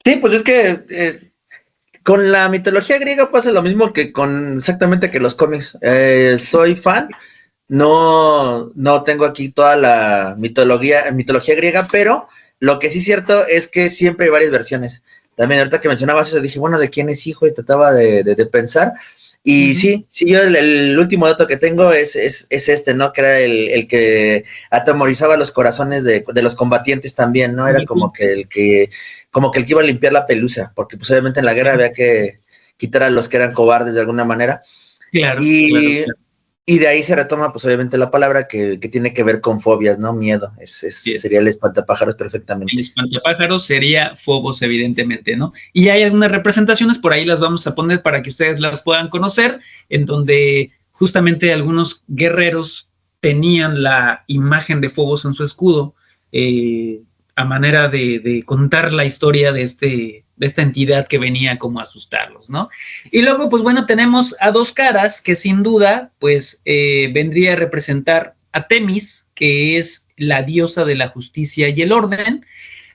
Sí, pues es que con la mitología griega pasa lo mismo que con exactamente que los cómics. Soy fan, no tengo aquí toda la mitología griega, pero lo que sí es cierto es que siempre hay varias versiones. También ahorita que mencionabas eso, dije, bueno, ¿de quién es hijo? Y trataba de pensar. Y sí, yo el último dato que tengo es este, ¿no? Que era el que atemorizaba los corazones de los combatientes también, ¿no? Era como que el que iba a limpiar la pelusa, porque pues obviamente en la guerra había que quitar a los que eran cobardes de alguna manera. Claro, claro. Y de ahí se retoma, pues obviamente la palabra que tiene que ver con fobias, ¿no? Miedo, sería el espantapájaros perfectamente. El espantapájaros sería Fobos, evidentemente, ¿no? Y hay algunas representaciones, por ahí las vamos a poner para que ustedes las puedan conocer, en donde justamente algunos guerreros tenían la imagen de Fobos en su escudo, a manera de contar la historia de esta entidad que venía como a asustarlos, ¿no? Y luego, pues bueno, tenemos a Dos Caras, que sin duda, pues vendría a representar a Temis, que es la diosa de la justicia y el orden.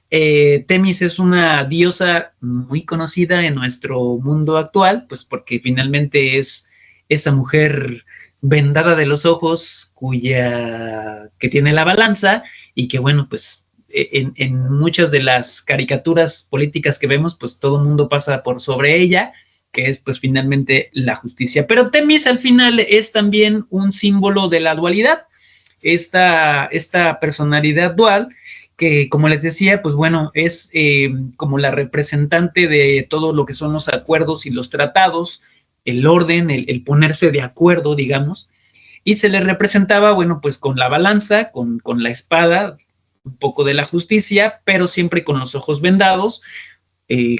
Temis es una diosa muy conocida en nuestro mundo actual, pues porque finalmente es esa mujer vendada de los ojos, que tiene la balanza y que, bueno, pues en muchas de las caricaturas políticas que vemos, pues todo el mundo pasa por sobre ella, que es pues finalmente la justicia. Pero Temis al final es también un símbolo de la dualidad, esta personalidad dual, que como les decía, pues bueno, es como la representante de todo lo que son los acuerdos y los tratados, el orden, el ponerse de acuerdo, digamos, y se le representaba, bueno, pues con la balanza, con la espada, un poco de la justicia, pero siempre con los ojos vendados,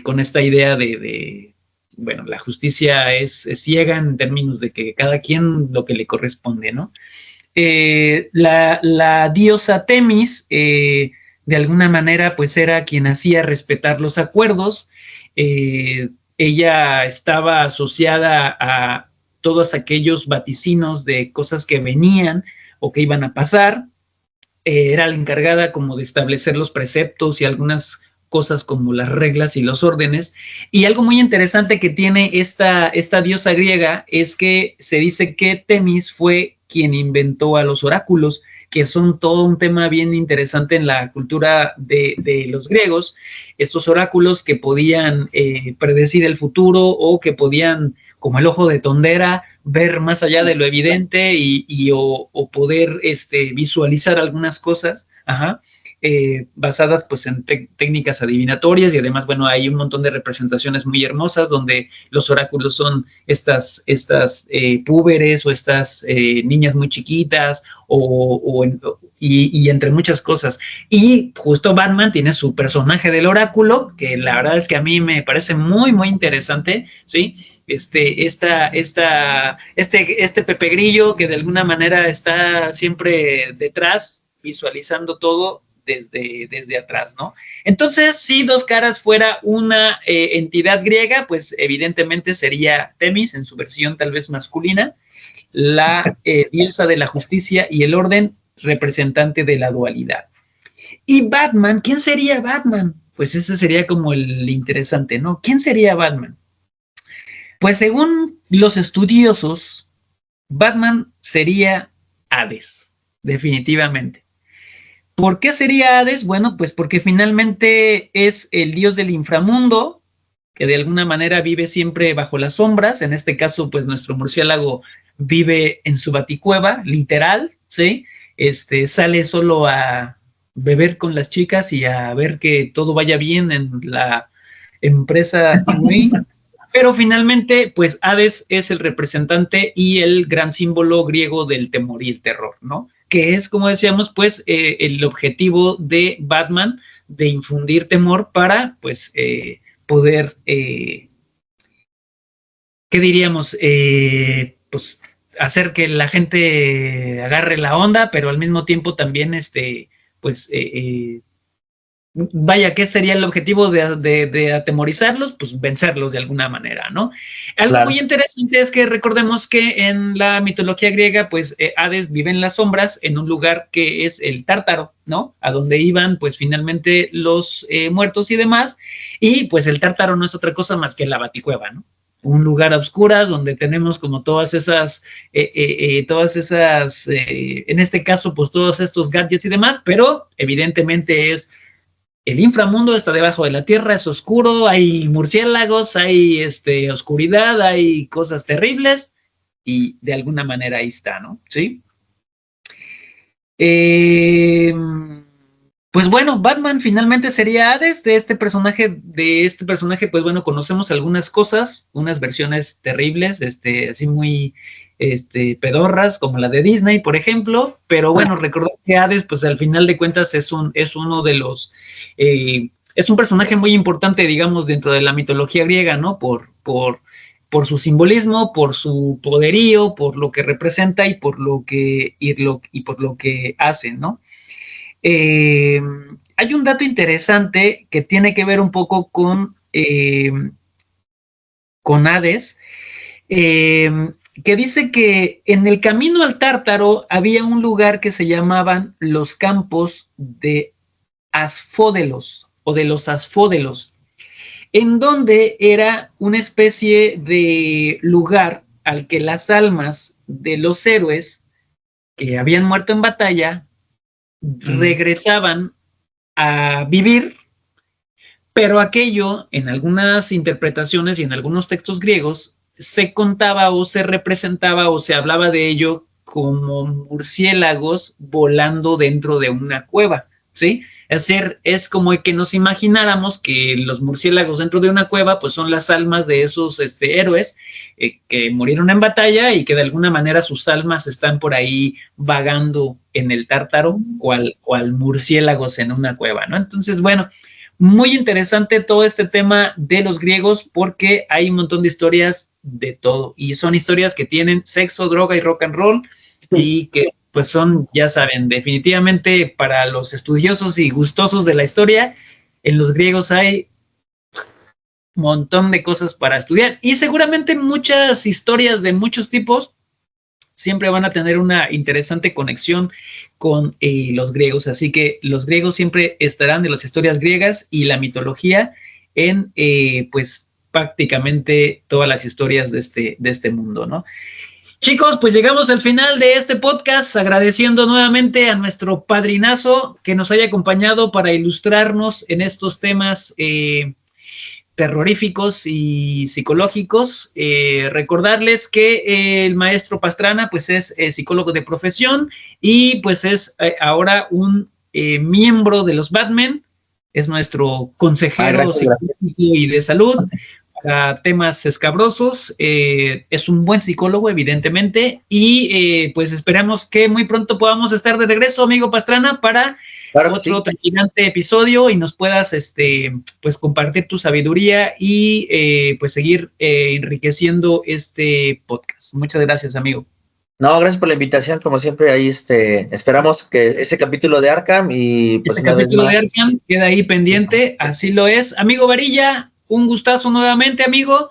con esta idea bueno, la justicia es ciega en términos de que cada quien lo que le corresponde, ¿no? La diosa Temis, de alguna manera, pues era quien hacía respetar los acuerdos. Ella estaba asociada a todos aquellos vaticinos de cosas que venían o que iban a pasar. Era la encargada como de establecer los preceptos y algunas cosas como las reglas y los órdenes. Y algo muy interesante que tiene esta diosa griega es que se dice que Temis fue quien inventó a los oráculos, que son todo un tema bien interesante en la cultura de los griegos. Estos oráculos que podían predecir el futuro o que podían, como el ojo de tondera, ver más allá de lo evidente o poder visualizar algunas cosas, basadas pues en técnicas adivinatorias, y además, bueno, hay un montón de representaciones muy hermosas donde los oráculos son estas púberes o estas niñas muy chiquitas y entre muchas cosas. Y justo Batman tiene su personaje del oráculo, que la verdad es que a mí me parece muy, muy interesante, ¿sí? Este Pepe Grillo que de alguna manera está siempre detrás, visualizando todo desde atrás, ¿no? Entonces, si Dos Caras fuera una entidad griega, pues evidentemente sería Temis en su versión tal vez masculina, la diosa de la justicia y el orden, representante de la dualidad. Y Batman, ¿quién sería Batman? Pues ese sería como el interesante, ¿no? ¿Quién sería Batman? Pues según los estudiosos, Batman sería Hades, definitivamente. ¿Por qué sería Hades? Bueno, pues porque finalmente es el dios del inframundo, que de alguna manera vive siempre bajo las sombras. En este caso, pues nuestro murciélago vive en su baticueva, literal, ¿sí? Sale solo a beber con las chicas y a ver que todo vaya bien en la empresa Wing. Pero finalmente, pues Hades es el representante y el gran símbolo griego del temor y el terror, ¿no? Que es, como decíamos, pues el objetivo de Batman, de infundir temor para, pues, poder, ¿qué diríamos? Pues hacer que la gente agarre la onda, pero al mismo tiempo también, pues, vaya, ¿qué sería el objetivo de atemorizarlos? Pues vencerlos de alguna manera, ¿no? Algo muy interesante es que recordemos que en la mitología griega, pues Hades vive en las sombras, en un lugar que es el Tártaro, ¿no? A donde iban, pues finalmente los muertos y demás, y pues el Tártaro no es otra cosa más que la Baticueva, ¿no? Un lugar a oscuras donde tenemos como todas esas, en este caso, pues todos estos gadgets y demás, pero evidentemente es el inframundo, está debajo de la tierra, es oscuro, hay murciélagos, hay oscuridad, hay cosas terribles y de alguna manera ahí está, ¿no? ¿Sí? Pues bueno, Batman finalmente sería Hades. De este personaje, pues bueno, conocemos algunas cosas, unas versiones terribles, así muy pedorras, como la de Disney, por ejemplo, pero bueno, recordar que Hades, pues al final de cuentas es uno de los, es un personaje muy importante, digamos, dentro de la mitología griega, ¿no? Por su simbolismo, por su poderío, por lo que representa y por lo que hace, ¿no? Hay un dato interesante que tiene que ver un poco con Hades, que dice que en el camino al Tártaro había un lugar que se llamaban los campos de Asfódelos o de los Asfódelos, en donde era una especie de lugar al que las almas de los héroes que habían muerto en batalla regresaban a vivir, pero aquello en algunas interpretaciones y en algunos textos griegos se contaba o se representaba o se hablaba de ello como murciélagos volando dentro de una cueva, ¿sí? Es decir, es como que nos imagináramos que los murciélagos dentro de una cueva pues son las almas de esos héroes que murieron en batalla y que de alguna manera sus almas están por ahí vagando en el Tártaro cual murciélagos en una cueva, ¿no? Entonces, bueno, muy interesante todo este tema de los griegos porque hay un montón de historias de todo y son historias que tienen sexo, droga y rock and roll y que pues son, ya saben, definitivamente para los estudiosos y gustosos de la historia, en los griegos hay un montón de cosas para estudiar y seguramente muchas historias de muchos tipos siempre van a tener una interesante conexión con los griegos, así que los griegos siempre estarán de las historias griegas y la mitología en pues prácticamente todas las historias de este mundo, ¿no? Chicos, pues llegamos al final de este podcast, agradeciendo nuevamente a nuestro padrinazo que nos haya acompañado para ilustrarnos en estos temas terroríficos y psicológicos. Recordarles que el maestro Pastrana pues es psicólogo de profesión y pues es ahora un miembro de los Batmen, es nuestro consejero psicológico y de salud para temas escabrosos, es un buen psicólogo evidentemente y pues esperamos que muy pronto podamos estar de regreso, amigo Pastrana, para otro trepidante episodio y nos puedas pues compartir tu sabiduría y pues seguir enriqueciendo este podcast. Muchas gracias, amigo. No, gracias por la invitación, como siempre, ahí esperamos que ese capítulo de Arkham y pues ese capítulo de Arkham queda ahí pendiente, así lo es. Amigo Varilla, un gustazo nuevamente, amigo.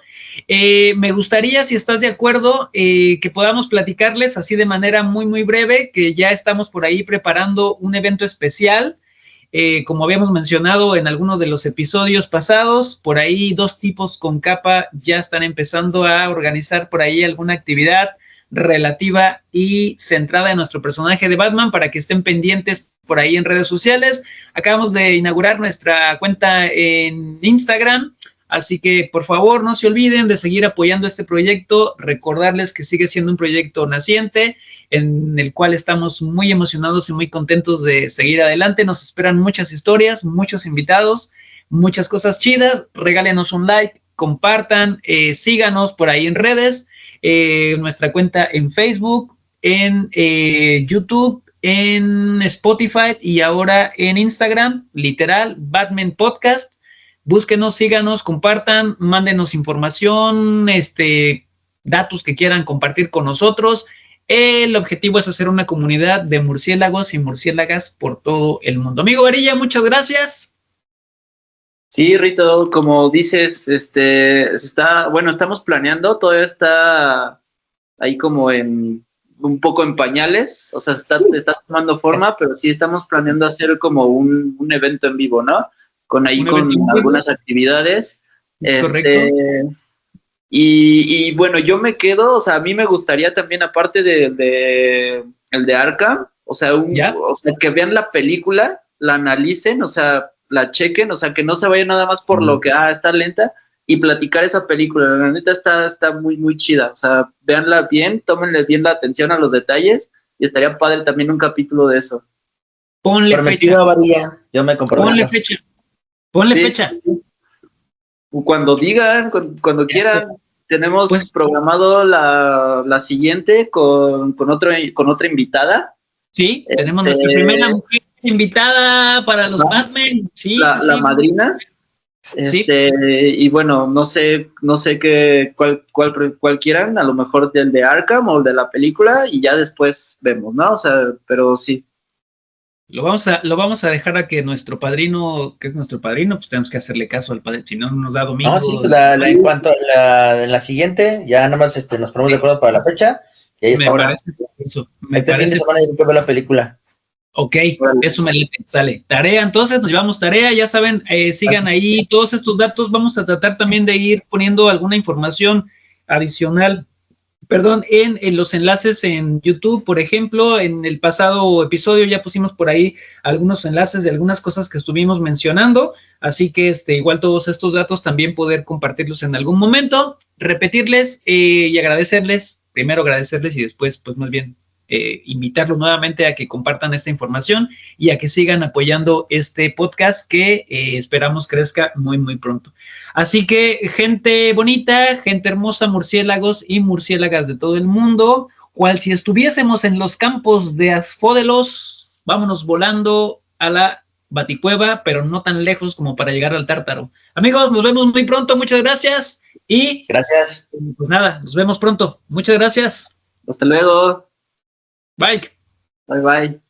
Me gustaría, si estás de acuerdo, que podamos platicarles así de manera muy, muy breve, que ya estamos por ahí preparando un evento especial. Como habíamos mencionado en algunos de los episodios pasados, por ahí 2 tipos con capa ya están empezando a organizar por ahí alguna actividad relativa y centrada en nuestro personaje de Batman para que estén pendientes por ahí en redes sociales. Acabamos de inaugurar nuestra cuenta en Instagram, Así que, por favor, no se olviden de seguir apoyando este proyecto. Recordarles que sigue siendo un proyecto naciente en el cual estamos muy emocionados y muy contentos de seguir adelante. Nos esperan muchas historias, muchos invitados, muchas cosas chidas. Regálenos un like, compartan, síganos por ahí en redes, nuestra cuenta en Facebook, en YouTube, en Spotify y ahora en Instagram, literal, Batman Podcast. Búsquenos, síganos, compartan, mándenos información, datos que quieran compartir con nosotros. El objetivo es hacer una comunidad de murciélagos y murciélagas por todo el mundo. Amigo Varilla, muchas gracias. Sí, Rito, como dices, estamos planeando, todavía está ahí como un poco en pañales, o sea, está tomando forma, pero sí estamos planeando hacer como un evento en vivo, ¿no? Con algunas actividades. Correcto. Y bueno, yo me quedo, o sea, a mí me gustaría también, aparte el de Arkham, o sea, que vean la película, la analicen, o sea, la chequen, o sea, que no se vayan nada más por lo que, está lenta, y platicar esa película. La neta está muy, muy chida, o sea, véanla bien, tómenle bien la atención a los detalles, y estaría padre también un capítulo de eso. Ponle fecha. Varilla, yo me comprometo. Ponle fecha. Cuando digan, cuando quieran. Tenemos programado la siguiente con otra invitada. Sí, tenemos nuestra primera mujer invitada para los Batman. Sí, la madrina. Sí. Y bueno, no sé cuál quieran, a lo mejor del de Arkham o el de la película, y ya después vemos, ¿no? O sea, pero sí. Lo vamos a dejar a que nuestro padrino, que es nuestro padrino, pues tenemos que hacerle caso al padrino, si no nos da domingo. No, sí, pues en cuanto a la siguiente, ya nada más nos ponemos de acuerdo para la fecha. Y ahí está. Fin de semana hay que ver la película. Ok, eso me sale. Tarea, entonces nos llevamos tarea, ya saben, sigan ahí todos estos datos. Vamos a tratar también de ir poniendo alguna información adicional, en los enlaces en YouTube, por ejemplo. En el pasado episodio ya pusimos por ahí algunos enlaces de algunas cosas que estuvimos mencionando, así que igual todos estos datos también poder compartirlos en algún momento, repetirles y agradecerles, primero agradecerles y después, pues más bien, invitarlos nuevamente a que compartan esta información y a que sigan apoyando este podcast que esperamos crezca muy, muy pronto. Así que, gente bonita, gente hermosa, murciélagos y murciélagas de todo el mundo, cual si estuviésemos en los campos de Asfódelos, vámonos volando a la Baticueva, pero no tan lejos como para llegar al Tártaro. Amigos, nos vemos muy pronto, muchas gracias y... Gracias. Pues nada, nos vemos pronto. Muchas gracias. Hasta luego. Bye. Bye, bye.